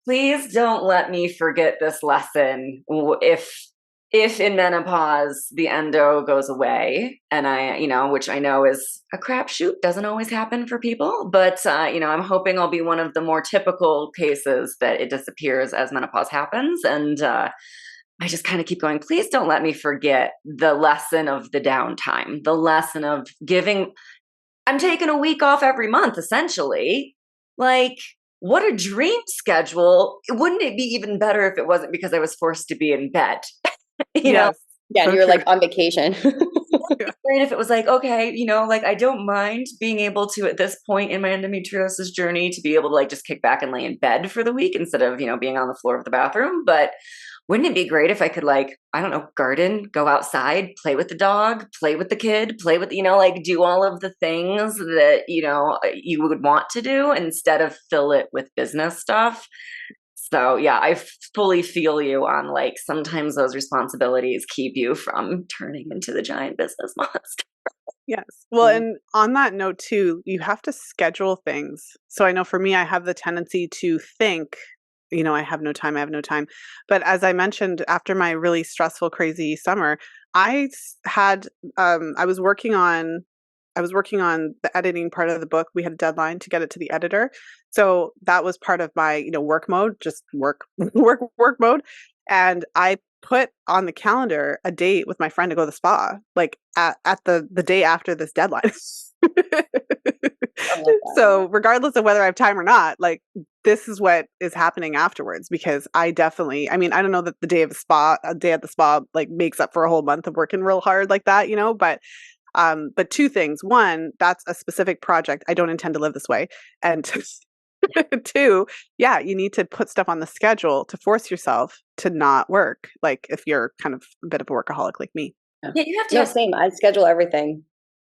please don't let me forget this lesson. If in menopause the endo goes away, and which I know is a crapshoot, doesn't always happen for people, but I'm hoping I'll be one of the more typical cases that it disappears as menopause happens. And I just kind of keep going, please don't let me forget the lesson of the downtime, the lesson of I'm taking a week off every month, essentially. Like, what a dream schedule. Wouldn't it be even better if it wasn't because I was forced to be in bed? Yes. Yeah, and you're like on vacation. Great if it was like, okay, like, I don't mind being able to, at this point in my endometriosis journey, to be able to like just kick back and lay in bed for the week instead of, being on the floor of the bathroom. But wouldn't it be great if I could, like, I don't know, garden, go outside, play with the dog, play with the kid, play with, like, do all of the things that, you would want to do instead of fill it with business stuff. So yeah, I fully feel you on, like, sometimes those responsibilities keep you from turning into the giant business monster. Yes. Well, and on that note too, you have to schedule things. So I know for me, I have the tendency to think, I have no time. But as I mentioned, after my really stressful, crazy summer, I was working on the editing part of the book. We had a deadline to get it to the editor. So that was part of my, work mode, just work mode. And I put on the calendar a date with my friend to go to the spa, like at the day after this deadline. So regardless of whether I have time or not, like, this is what is happening afterwards, because I don't know that a day at the spa like makes up for a whole month of working real hard like that, but two things. One, that's a specific project. I don't intend to live this way. And two, yeah, you need to put stuff on the schedule to force yourself to not work. Like, if you're kind of a bit of a workaholic like me. Yeah, you have to. No, same. I schedule everything.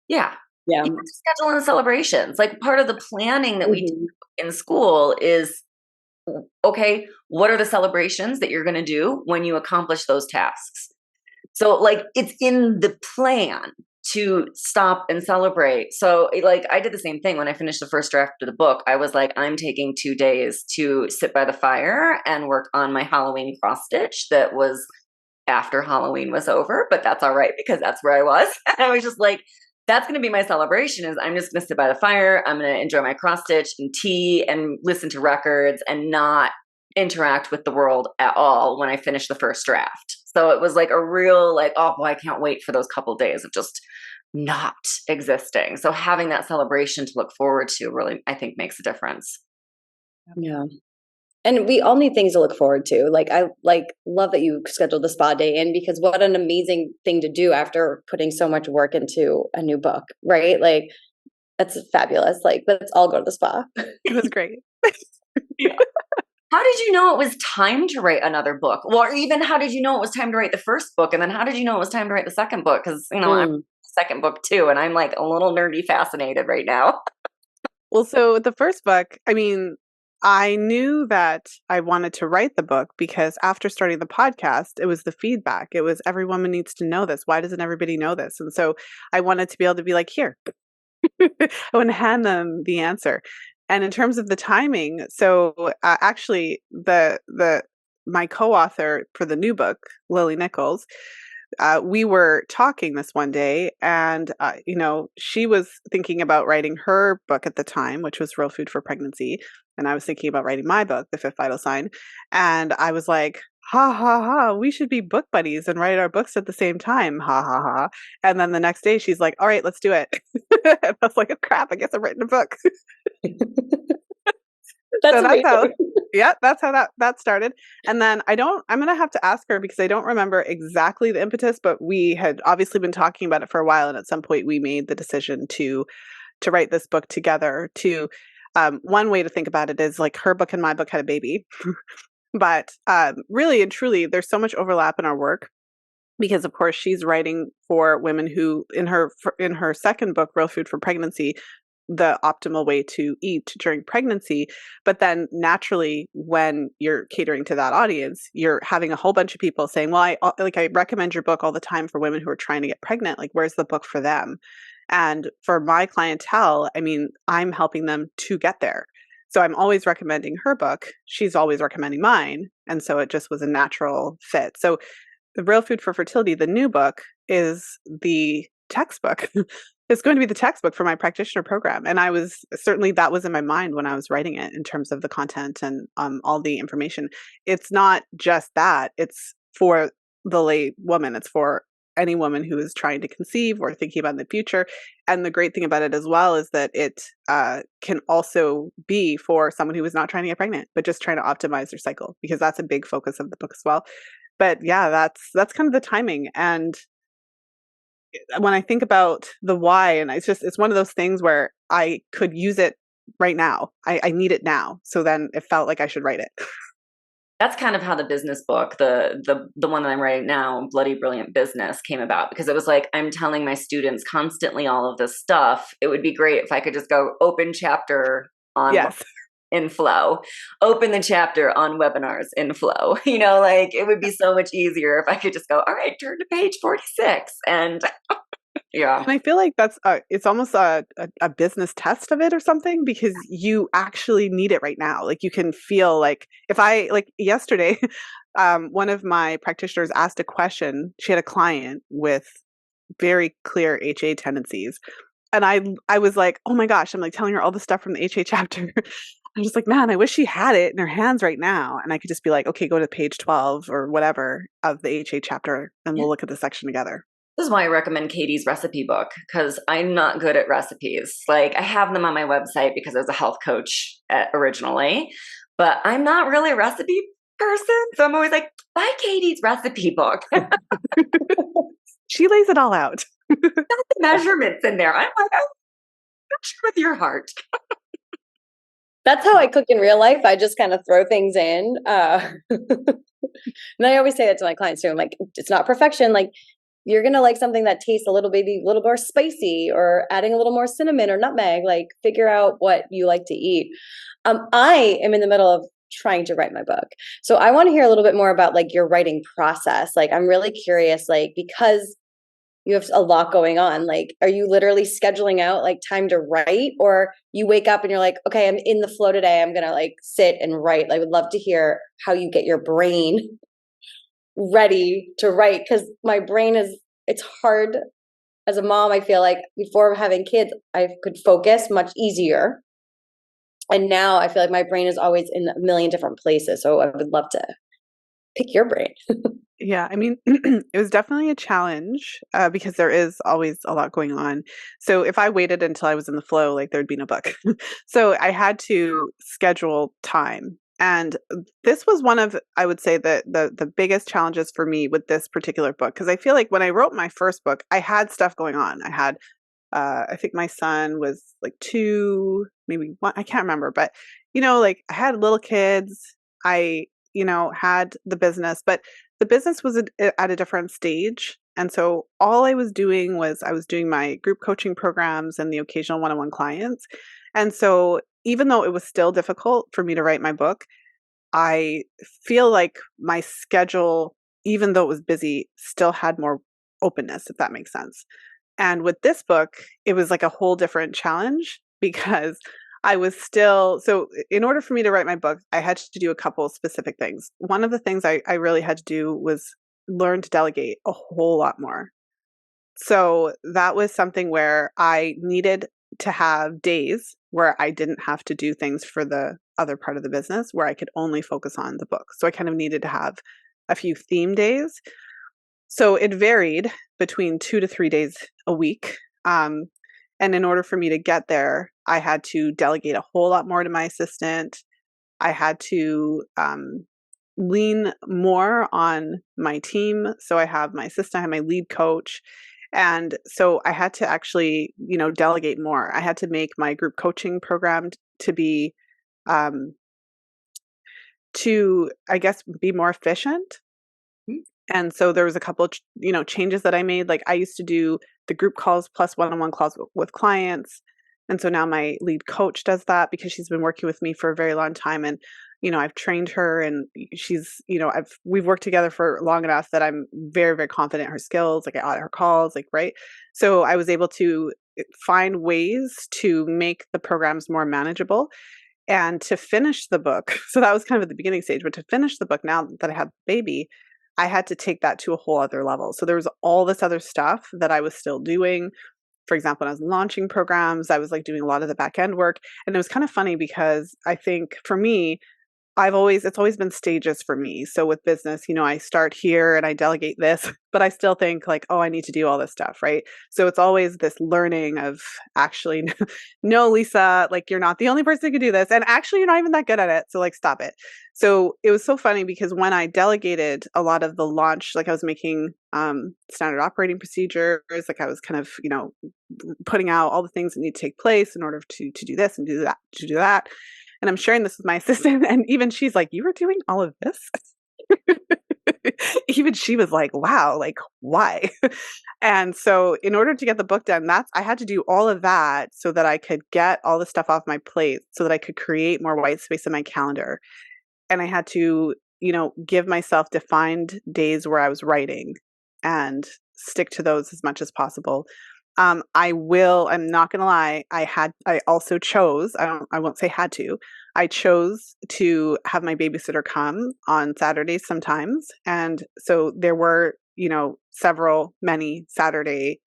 Yeah. Yeah. You have to schedule in celebrations. Like, part of the planning that we do in school is, okay, what are the celebrations that you're going to do when you accomplish those tasks? So, like, it's in the plan to stop and celebrate. So, like, I did the same thing when I finished the first draft of the book. I was like, I'm taking 2 days to sit by the fire and work on my Halloween cross stitch that was after Halloween was over, but that's all right because that's where I was. And I was just like, that's going to be my celebration, is I'm just going to sit by the fire. I'm going to enjoy my cross stitch and tea and listen to records and not interact with the world at all when I finish the first draft. So it was like a real, like, oh, well, I can't wait for those couple of days of just not existing. So having that celebration to look forward to really, I think, makes a difference. Yeah. And we all need things to look forward to. Like, I love that you scheduled the spa day in, because what an amazing thing to do after putting so much work into a new book, right? Like, that's fabulous. Like, let's all go to the spa. It was great. Yeah. How did you know it was time to write another book? Well, or even how did you know it was time to write the first book? And then how did you know it was time to write the second book? Because, I'm the second book too, and I'm like a little nerdy fascinated right now. Well, so the first book, I mean, I knew that I wanted to write the book because after starting the podcast, it was the feedback. It was every woman needs to know this. Why doesn't everybody know this? And so I wanted to be able to be like, here, I want to hand them the answer. And in terms of the timing, so actually my co-author for the new book, Lily Nichols, we were talking this one day, and she was thinking about writing her book at the time, which was Real Food for Pregnancy, and I was thinking about writing my book, The Fifth Vital Sign, and I was like, ha ha ha, we should be book buddies and write our books at the same time, ha ha ha. And then the next day she's like, all right, let's do it. And I was like, oh crap, I guess I've written a book. That's how that started. And then I'm going to have to ask her because I don't remember exactly the impetus, but we had obviously been talking about it for a while. And at some point we made the decision to write this book together. One way to think about it is like her book and my book had a baby, but really and truly, there's so much overlap in our work. Because of course she's writing for women who in her second book, Real Food for Pregnancy, the optimal way to eat during pregnancy. But then naturally, when you're catering to that audience, you're having a whole bunch of people saying, well, I recommend your book all the time for women who are trying to get pregnant. Like, where's the book for them? And for my clientele, I mean, I'm helping them to get there. So I'm always recommending her book. She's always recommending mine. And so it just was a natural fit. So the Real Food for Fertility, the new book, is the textbook. It's going to be the textbook for my practitioner program. And that was in my mind when I was writing it in terms of the content and all the information. It's not just that. It's for the lay woman. It's for any woman who is trying to conceive or thinking about the future. And the great thing about it as well is that it can also be for someone who is not trying to get pregnant, but just trying to optimize their cycle, because that's a big focus of the book as well. But yeah, that's kind of the timing. And when I think about the why, and it's one of those things where I could use it right now. I need it now. So then it felt like I should write it. That's kind of how the business book, the one that I'm writing now, Bloody Brilliant Business, came about, because it was like, I'm telling my students constantly all of this stuff. It would be great if I could just go open chapter on in Flow, open the chapter on webinars in Flow. Like it would be so much easier if I could just go, all right, turn to page 46. And yeah. And I feel like that's it's almost a business test of it or something, because you actually need it right now. Like you can feel like yesterday, one of my practitioners asked a question. She had a client with very clear HA tendencies. And I was like, oh my gosh, I'm like telling her all the stuff from the HA chapter. I'm just like, man, I wish she had it in her hands right now. And I could just be like, okay, go to page 12 or whatever of the HA chapter and we'll look at the section together. This is why I recommend Katie's recipe book, because I'm not good at recipes. Like I have them on my website because I was a health coach originally, but I'm not really a recipe person. So I'm always like, buy Katie's recipe book. She lays it all out. Got the measurements in there. I'm like, oh, sure with your heart. That's how I cook in real life. I just kind of throw things in. And I always say that to my clients too. I'm like, it's not perfection. Like you're going to like something that tastes a little more spicy, or adding a little more cinnamon or nutmeg, like figure out what you like to eat. I am in the middle of trying to write my book. So I want to hear a little bit more about like your writing process. Like I'm really curious, like, because you have a lot going on. Like, are you literally scheduling out like time to write, or you wake up and you're like, okay, I'm in the flow today. I'm going to like sit and write. I would love to hear how you get your brain ready to write. Cause my brain it's hard as a mom. I feel like before having kids, I could focus much easier. And now I feel like my brain is always in a million different places. So I would love to pick your brain. Yeah, I mean, it was definitely a challenge because there is always a lot going on. So if I waited until I was in the flow, like there'd be no book. So I had to schedule time. And this was one of, I would say, the biggest challenges for me with this particular book. Because I feel like when I wrote my first book, I had stuff going on. I had, I think my son was like 2, maybe 1, I can't remember. But, like I had little kids. I had the business, but the business was at a different stage. And so all I was doing was I was doing my group coaching programs and the occasional one-on-one clients. And so even though it was still difficult for me to write my book, I feel like my schedule, even though it was busy, still had more openness, if that makes sense. And with this book, it was like a whole different challenge because I was still, so in order for me to write my book, I had to do a couple of specific things. One of the things I really had to do was learn to delegate a whole lot more. So that was something where I needed to have days where I didn't have to do things for the other part of the business, where I could only focus on the book. So I kind of needed to have a few theme days. So it varied between 2 to 3 days a week. And in order for me to get there, I had to delegate a whole lot more to my assistant. I had to lean more on my team. So I have my assistant, I have my lead coach. And so I had to actually, delegate more. I had to make my group coaching program to be, to, I guess, be more efficient. And so there was a couple of, changes that I made. Like I used to do the group calls plus one-on-one calls with clients. And so now my lead coach does that because she's been working with me for a very long time. And, I've trained her and she's, we've worked together for long enough that I'm very, very confident in her skills. Like I audit her calls, right? So I was able to find ways to make the programs more manageable and to finish the book. So that was kind of at the beginning stage, but to finish the book now that I had the baby, I had to take that to a whole other level. So there was all this other stuff that I was still doing. For example, when I was launching programs, I was like doing a lot of the back end work. And it was kind of funny because I think for me, it's always been stages for me. So with business, I start here and I delegate this, but I still think like, oh, I need to do all this stuff, right? So it's always this learning of actually, no, Lisa, like you're not the only person who can do this. And actually, you're not even that good at it. So like, stop it. So it was so funny because when I delegated a lot of the launch, like I was making standard operating procedures, like I was kind of, putting out all the things that need to take place in order to do this and do that. And I'm sharing this with my assistant, and even she's like, "You were doing all of this?" Even she was like, "Wow, like why?" And so, in order to get the book done, I had to do all of that so that I could get all the stuff off my plate, so that I could create more white space in my calendar. And I had to, give myself defined days where I was writing and stick to those as much as possible. I'm not going to lie. I also chose, I won't say had to, I chose to have my babysitter come on Saturdays sometimes. And so there were, many Saturday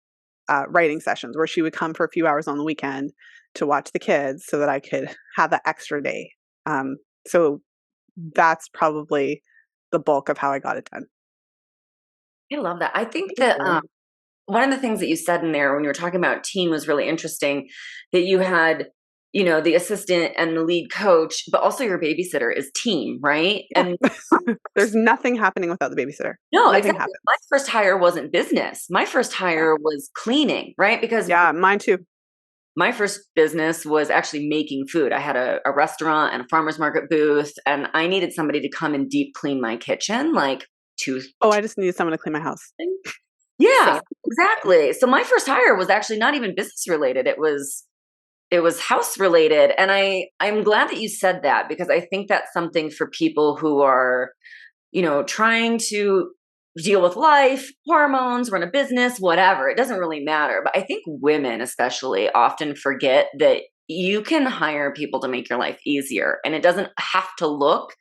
writing sessions where she would come for a few hours on the weekend to watch the kids so that I could have that extra day. So that's probably the bulk of how I got it done. I love that. I think that one of the things that you said in there when you were talking about team was really interesting, that you had, the assistant and the lead coach, but also your babysitter is team, right? Yeah. And there's nothing happening without the babysitter. No, nothing exactly. happens. My first hire wasn't business. My first hire was cleaning, right? Because mine too. My first business was actually making food. I had a restaurant and a farmer's market booth, and I needed somebody to come and deep clean my kitchen, like I just needed someone to clean my house. Yeah, exactly. So my first hire was actually not even business related. It was house related. And I'm glad that you said that, because I think that's something for people who are, trying to deal with life, hormones, run a business, whatever. It doesn't really matter. But I think women especially often forget that you can hire people to make your life easier, and it doesn't have to look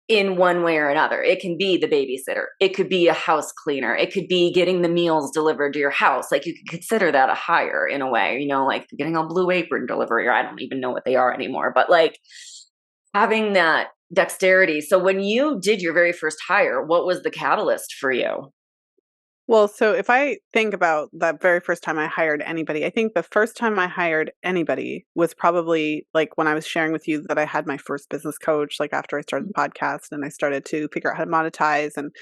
in one way or another. It can be the babysitter. It could be a house cleaner. It could be getting the meals delivered to your house. Like you could consider that a hire in a way, like getting a Blue Apron delivery, or I don't even know what they are anymore, but like having that dexterity. So when you did your very first hire, what was the catalyst for you? Well, so if I think about that very first time I hired anybody, I think the first time I hired anybody was probably like when I was sharing with you that I had my first business coach, like after I started the podcast and I started to figure out how to monetize and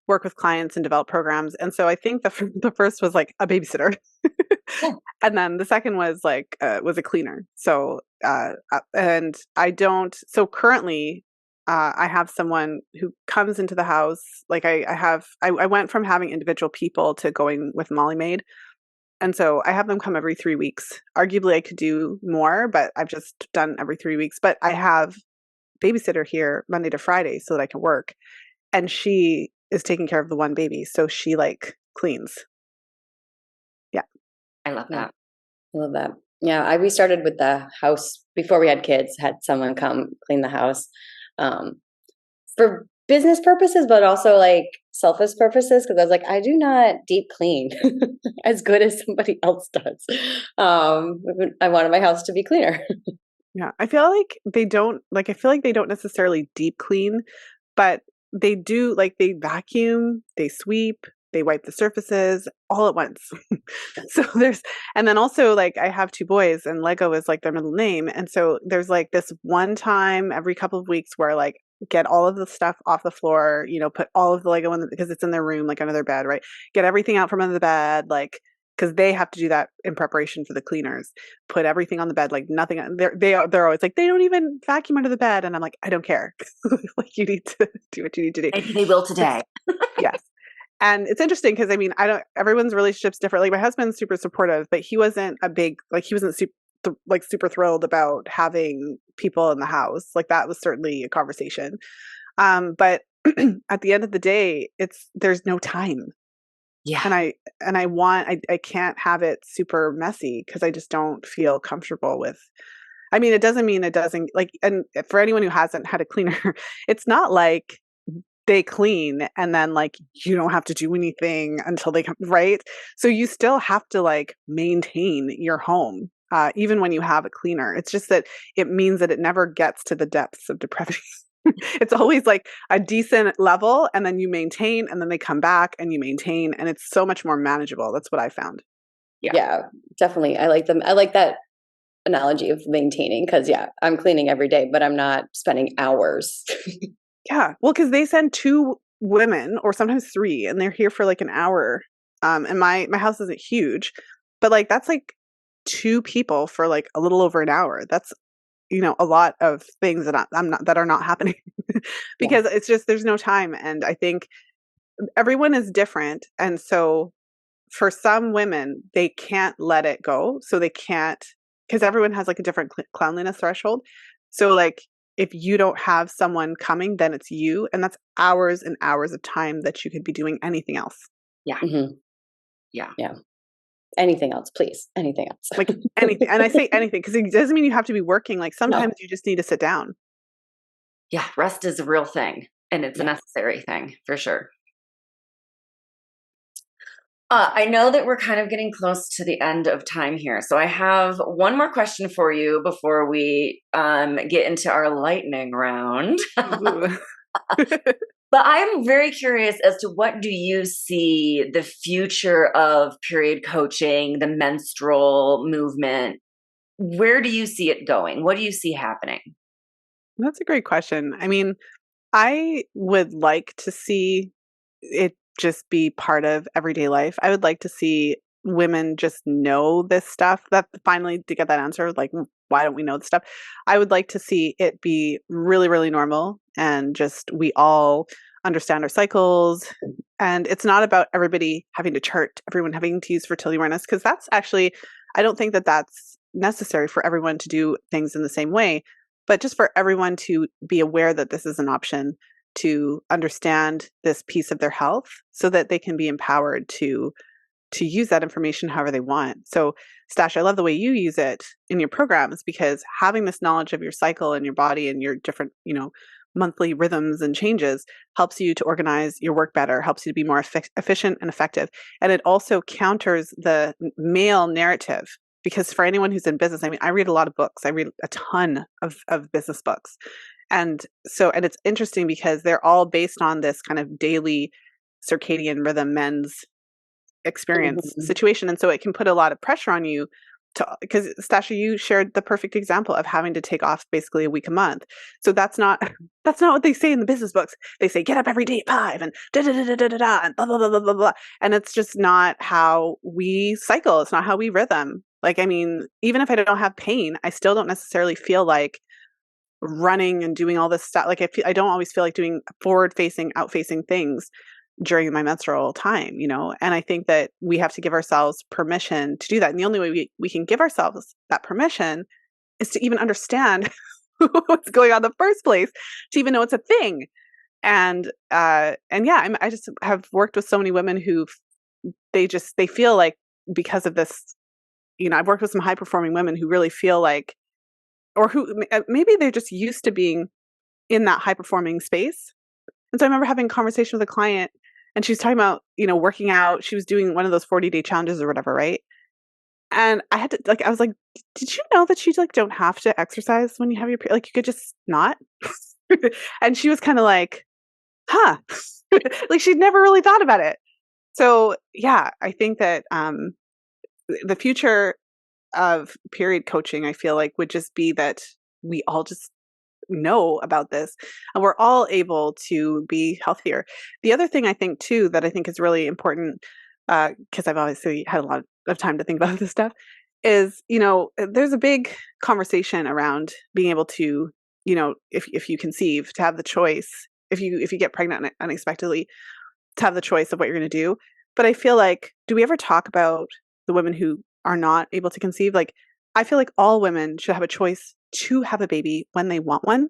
work with clients and develop programs. And so I think the first was like a babysitter. Yeah. And then the second was like, was a cleaner. So, and so currently I have someone who comes into the house. Like I went from having individual people to going with Molly Maid. And so I have them come every 3 weeks. Arguably I could do more, but I've just done every 3 weeks. But I have babysitter here Monday to Friday so that I can work. And she is taking care of the one baby. So she like cleans. Yeah. I love that. I love that. Yeah. We started with the house before we had kids, had someone come clean the house for business purposes, but also like selfish purposes. Cause I was like, I do not deep clean as good as somebody else does. I wanted my house to be cleaner. Yeah. I feel like they don't necessarily deep clean, but they do, like they vacuum, they sweep, they wipe the surfaces all at once. So and then also like I have 2 boys and Lego is like their middle name. And so there's like this one time every couple of weeks where like get all of the stuff off the floor, put all of the Lego because it's in their room, like under their bed, right? Get everything out from under the bed, like, because they have to do that in preparation for the cleaners. Put everything on the bed, like nothing. They're always like, they don't even vacuum under the bed, and I'm like, I don't care. Like you need to do what you need to do. Maybe they will today. Yes. And it's interesting because I mean, everyone's relationship's different. Like my husband's super supportive, but he wasn't super thrilled about having people in the house. Like that was certainly a conversation. But at the end of the day, there's no time. Yeah. And I can't have it super messy because I just don't feel comfortable with. I mean, it doesn't mean it doesn't like, and for anyone who hasn't had a cleaner, it's not like they clean and then like you don't have to do anything until they come, right? So you still have to like maintain your home even when you have a cleaner. It's just that it means that it never gets to the depths of depravity. It's always like a decent level and then you maintain and then they come back and you maintain and it's so much more manageable. That's what I found. Yeah, definitely. I like them. I like that analogy of maintaining because I'm cleaning every day, but I'm not spending hours. Yeah. Well, because they send 2 women or sometimes 3 and they're here for like an hour. And my house isn't huge, but like that's like 2 people for like a little over an hour. That's a lot of things that are not happening because it's just there's no time. And I think everyone is different. And so for some women, they can't let it go. So they can't, because everyone has like a different cleanliness threshold. So like if you don't have someone coming, then it's you. And that's hours and hours of time that you could be doing anything else. Yeah. Mm-hmm. Yeah. Yeah. Anything else, please. Anything else. Like anything. And I say anything because it doesn't mean you have to be working. Like sometimes you just need to sit down. Yeah. Rest is a real thing and it's a necessary thing for sure. I know that we're kind of getting close to the end of time here. So I have one more question for you before we get into our lightning round. But I'm very curious as to what do you see the future of period coaching, the menstrual movement? Where do you see it going? What do you see happening? That's a great question. I mean, I would like to see it just be part of everyday life. I would like to see women just know this stuff. That finally to get that answer, like why don't we know this stuff? I would like to see it be really, really normal and just we all understand our cycles. And it's not about everybody having to chart, everyone having to use fertility awareness, because that's actually, I don't think that that's necessary for everyone to do things in the same way, but just for everyone to be aware that this is an option, to understand this piece of their health so that they can be empowered to use that information however they want. So Stash, I love the way you use it in your programs because having this knowledge of your cycle and your body and your different, monthly rhythms and changes helps you to organize your work better, helps you to be more efficient and effective. And it also counters the male narrative because for anyone who's in business, I mean, I read a lot of books. I read a ton of business books. And it's interesting because they're all based on this kind of daily circadian rhythm men's experience situation. And so it can put a lot of pressure on you because Stasha, you shared the perfect example of having to take off basically a week a month. So that's not what they say in the business books. They say, get up every day at 5 and da-da-da-da-da-da and blah, blah, blah, blah, blah, blah. And it's just not how we cycle. It's not how we rhythm. Like, I mean, even if I don't have pain, I still don't necessarily feel like running and doing all this stuff. Like I don't always feel like doing forward-facing, out-facing things during my menstrual time, And I think that we have to give ourselves permission to do that. And the only way we can give ourselves that permission is to even understand what's going on in the first place, to even know it's a thing. And yeah, I just have worked with so many women who they feel like, because of this, I've worked with some high performing women who really feel like, or who maybe they're just used to being in that high performing space. And so I remember having a conversation with a client, and she was talking about, working out. She was doing one of those 40-day challenges or whatever, right? And I had to, I was like, did you know that you don't have to exercise when you have your period? Like, you could just not. And she was kind of like, huh. Like, she'd never really thought about it. So yeah, I think that the future of period coaching, I feel like, would just be that we all just know about this and we're all able to be healthier. The other thing I think too, that I think is really important, because I've obviously had a lot of time to think about this stuff, is, there's a big conversation around being able to, if you conceive, to have the choice, if you get pregnant unexpectedly, to have the choice of what you're going to do. But I feel like, do we ever talk about the women who are not able to conceive? Like, I feel like all women should have a choice to have a baby when they want one.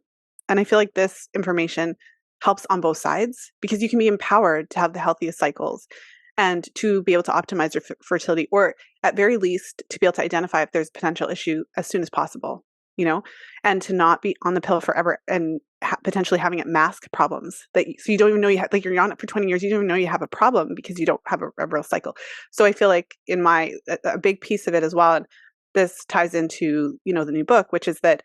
And I feel like this information helps on both sides, because you can be empowered to have the healthiest cycles and to be able to optimize your fertility, or at very least to be able to identify if there's a potential issue as soon as possible, and to not be on the pill forever and potentially having it mask problems so you don't even know you have, like, you're on it for 20 years, you don't even know you have a problem because you don't have a real cycle. So I feel like a big piece of it as well, and this ties into, the new book, which is that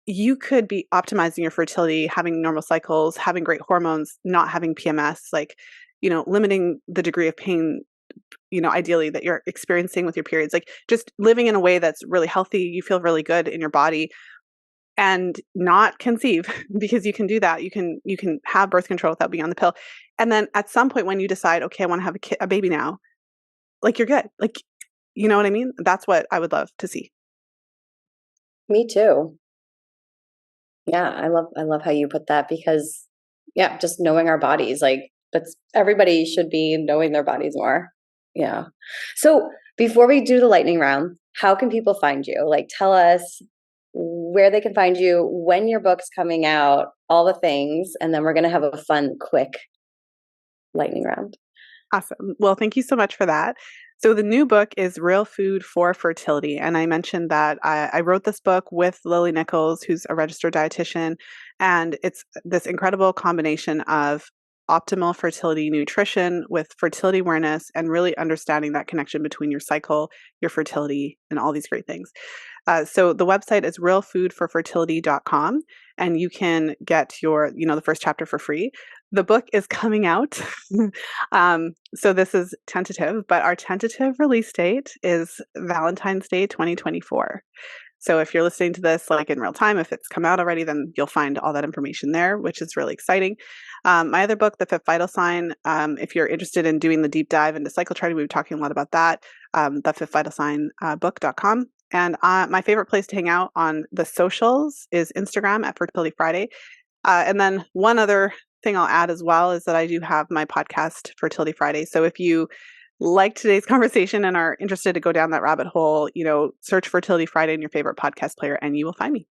you could be optimizing your fertility, having normal cycles, having great hormones, not having PMS, like, limiting the degree of pain, ideally, that you're experiencing with your periods, like just living in a way that's really healthy. You feel really good in your body, and not conceive, because you can do that. You can have birth control without being on the pill. And then at some point when you decide, okay, I want to have a baby now, like, you're good. Like, you know what I mean? That's what I would love to see. Me too. Yeah, I love how you put that, because yeah, just knowing our bodies, like, everybody should be knowing their bodies more. Yeah. So before we do the lightning round, how can people find you? Like, tell us where they can find you, when your book's coming out, all the things, and then we're going to have a fun, quick lightning round. Awesome. Well, thank you so much for that. So the new book is Real Food for Fertility. And I mentioned that I wrote this book with Lily Nichols, who's a registered dietitian. And it's this incredible combination of optimal fertility nutrition with fertility awareness, and really understanding that connection between your cycle, your fertility, and all these great things. So the website is realfoodforfertility.com, and you can get the first chapter for free. The book is coming out. So this is tentative, but our tentative release date is Valentine's Day 2024. So if you're listening to this like in real time, if it's come out already, then you'll find all that information there, which is really exciting. My other book, The Fifth Vital Sign, if you're interested in doing the deep dive into cycle charting, we were talking a lot about that, the Fifth Vital Sign book.com. And my favorite place to hang out on the socials is Instagram at Fertility Friday. And then one other thing I'll add as well is that I do have my podcast, Fertility Friday. So if you like today's conversation and are interested to go down that rabbit hole, search Fertility Friday in your favorite podcast player and you will find me.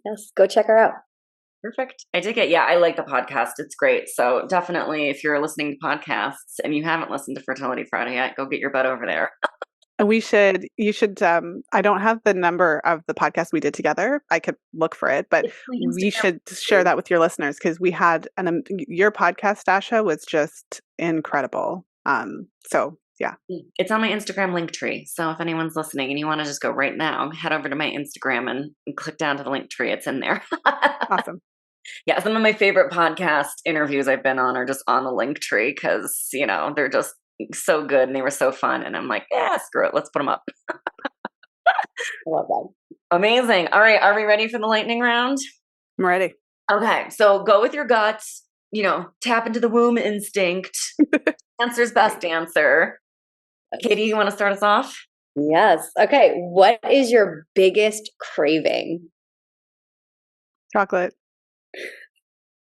Yes, go check her out. Perfect. I dig it. Yeah, I like the podcast. It's great. So definitely, if you're listening to podcasts and you haven't listened to Fertility Friday yet, go get your butt over there. You should, I don't have the number of the podcast we did together. I could look for it, but we should share that with your listeners, because we had your podcast, Dasha, was just incredible. So yeah. It's on my Instagram link tree. So if anyone's listening and you want to just go right now, head over to my Instagram and click down to the link tree. It's in there. Awesome. Yeah. Some of my favorite podcast interviews I've been on are just on the link tree, because, they're just so good and they were so fun. And I'm like, yeah, screw it. Let's put them up. I love that. Amazing. All right. Are we ready for the lightning round? I'm ready. Okay. So go with your guts, tap into the womb instinct. Answer's best answer. Katie, you want to start us off? Yes. Okay. What is your biggest craving? Chocolate.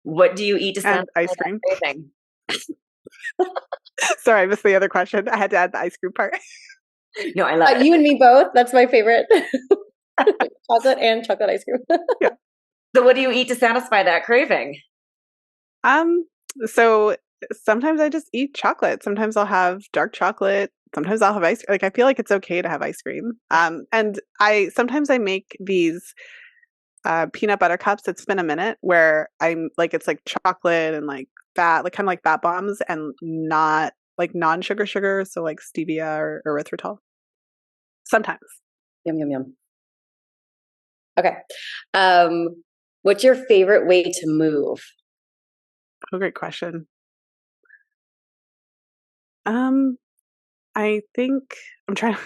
What do you eat to And satisfy ice cream. that craving? Sorry, I missed the other question. I had to add the ice cream part. No, I love it. You and me both. That's my favorite. Chocolate and chocolate ice cream. Yeah. So what do you eat to satisfy that craving? So sometimes I just eat chocolate. Sometimes I'll have dark chocolate. Sometimes I'll have ice cream. Like, I feel like it's okay to have ice cream. And sometimes I make these peanut butter cups that spin a minute, where I'm like, it's like chocolate and like fat, like kind of like fat bombs, and not like non-sugar, so like stevia or erythritol. Sometimes. Yum, yum, yum. Okay. What's your favorite way to move? Oh, great question. I think I'm trying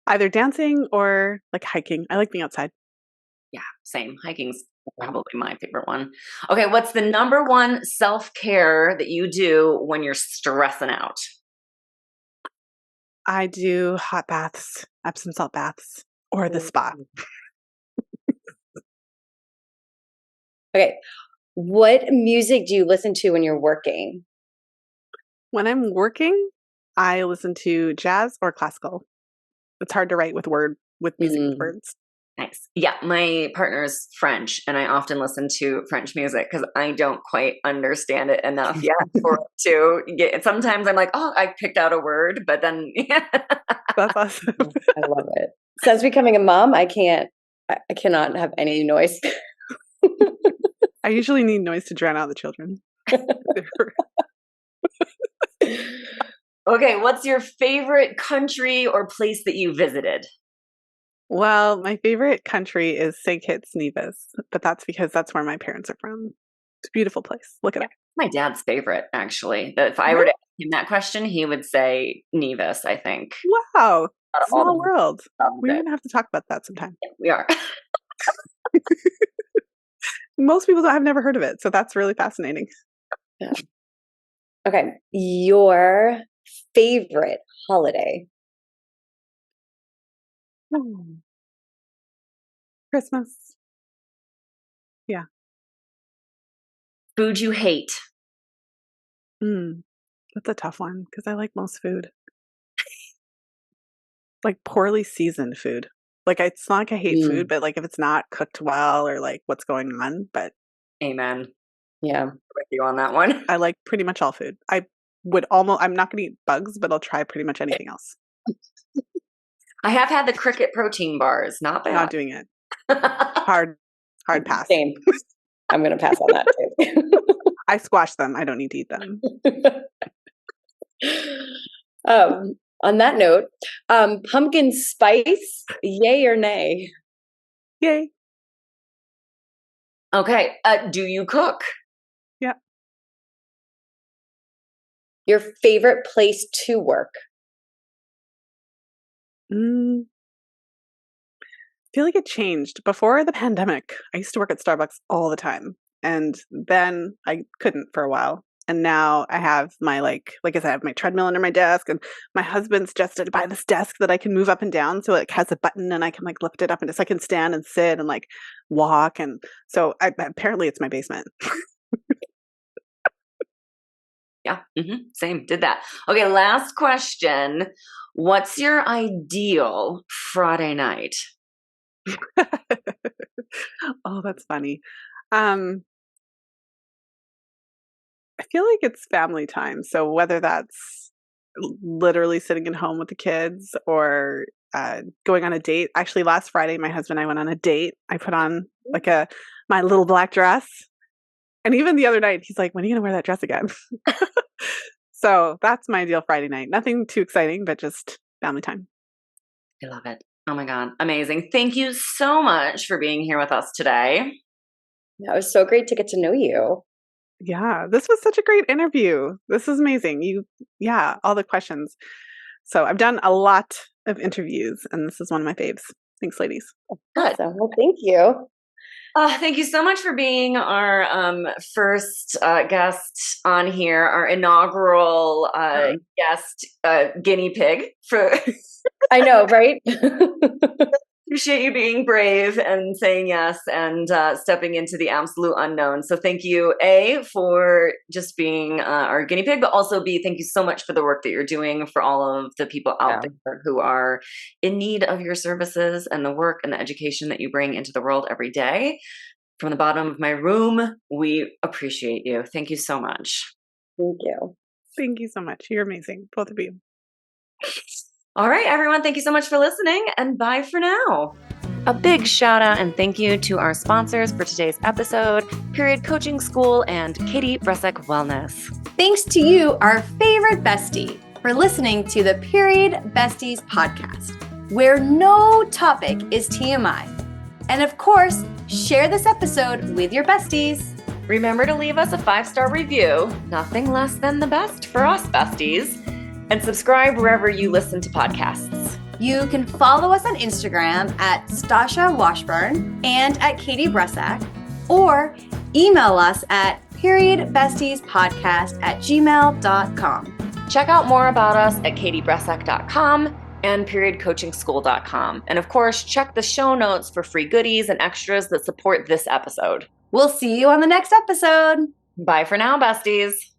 either dancing or like hiking. I like being outside. Yeah, same. Hiking's probably my favorite one. Okay, what's the number one self-care that you do when you're stressing out? I do hot baths, Epsom salt baths, or the spa. Okay. What music do you listen to when you're working? When I'm working, I listen to jazz or classical. It's hard to write with music with words. Nice. Yeah, my partner's French, and I often listen to French music because I don't quite understand it enough yet for it to get. Sometimes I'm like, oh, I picked out a word, but then That's awesome. I love it. Since becoming a mom, I cannot have any noise. I usually need noise to drown out the children. Okay, what's your favorite country or place that you visited? Well, my favorite country is St. Kitts, Nevis, but that's because that's where my parents are from. It's a beautiful place. Look at it. My dad's favorite, actually. If I were to ask him that question, he would say Nevis, I think. Wow. Small world. We're going to have to talk about that sometime. Yeah, we are. Most people have never heard of it, so that's really fascinating. Yeah. Okay. Your favorite holiday? Christmas. Yeah. Food you hate? That's a tough one because I like most food. Like poorly seasoned food. Like, it's not like I hate food, but like if it's not cooked well or like what's going on. But amen. Yeah. I'm with you on that one. I like pretty much all food. I'm not going to eat bugs, but I'll try pretty much anything else. I have had the cricket protein bars. Not bad. Not doing it. Hard pass. Same. I'm going to pass on that too. I squash them. I don't need to eat them. On that note, pumpkin spice, yay or nay? Yay. Okay. Do you cook? Yeah. Your favorite place to work? I feel like it changed. Before the pandemic, I used to work at Starbucks all the time. And then I couldn't for a while. And now I have my, like I said, I have my treadmill under my desk, and my husband suggested to buy this desk that I can move up and down. So it has a button and I can like lift it up, and so I can stand and sit and like walk. And so apparently it's my basement. Yeah. Same. Did that. Okay. Last question. What's your ideal Friday night? Oh, that's funny. I feel like it's family time. So whether that's literally sitting at home with the kids or going on a date. Actually, last Friday, my husband and I went on a date. I put on like my little black dress. And even the other night, he's like, when are you going to wear that dress again? So that's my ideal Friday night. Nothing too exciting, but just family time. I love it. Oh my God. Amazing. Thank you so much for being here with us today. Yeah, it was so great to get to know you. Yeah, this was such a great interview. This is amazing. All the questions. So I've done a lot of interviews, and this is one of my faves. Thanks, ladies. Good. Well, thank you. Thank you so much for being our first guest on here, our inaugural guest guinea pig for. I know, right? appreciate you being brave and saying yes and stepping into the absolute unknown. So thank you, A, for just being our guinea pig, but also B, thank you so much for the work that you're doing for all of the people out there who are in need of your services and the work and the education that you bring into the world every day. From the bottom of my room, we appreciate you. Thank you so much. Thank you. Thank you so much. You're amazing, both of you. All right, everyone. Thank you so much for listening, and bye for now. A big shout out and thank you to our sponsors for today's episode, Period Coaching School and Katie Bresek Wellness. Thanks to you, our favorite bestie, for listening to the Period Besties podcast, where no topic is TMI. And of course, share this episode with your besties. Remember to leave us a 5-star review, nothing less than the best for us besties, and subscribe wherever you listen to podcasts. You can follow us on Instagram at Stasha Washburn and at Katie Bresek, or email us at periodbestiespodcast@gmail.com. Check out more about us at katiebresek.com and periodcoachingschool.com. And of course, check the show notes for free goodies and extras that support this episode. We'll see you on the next episode. Bye for now, besties.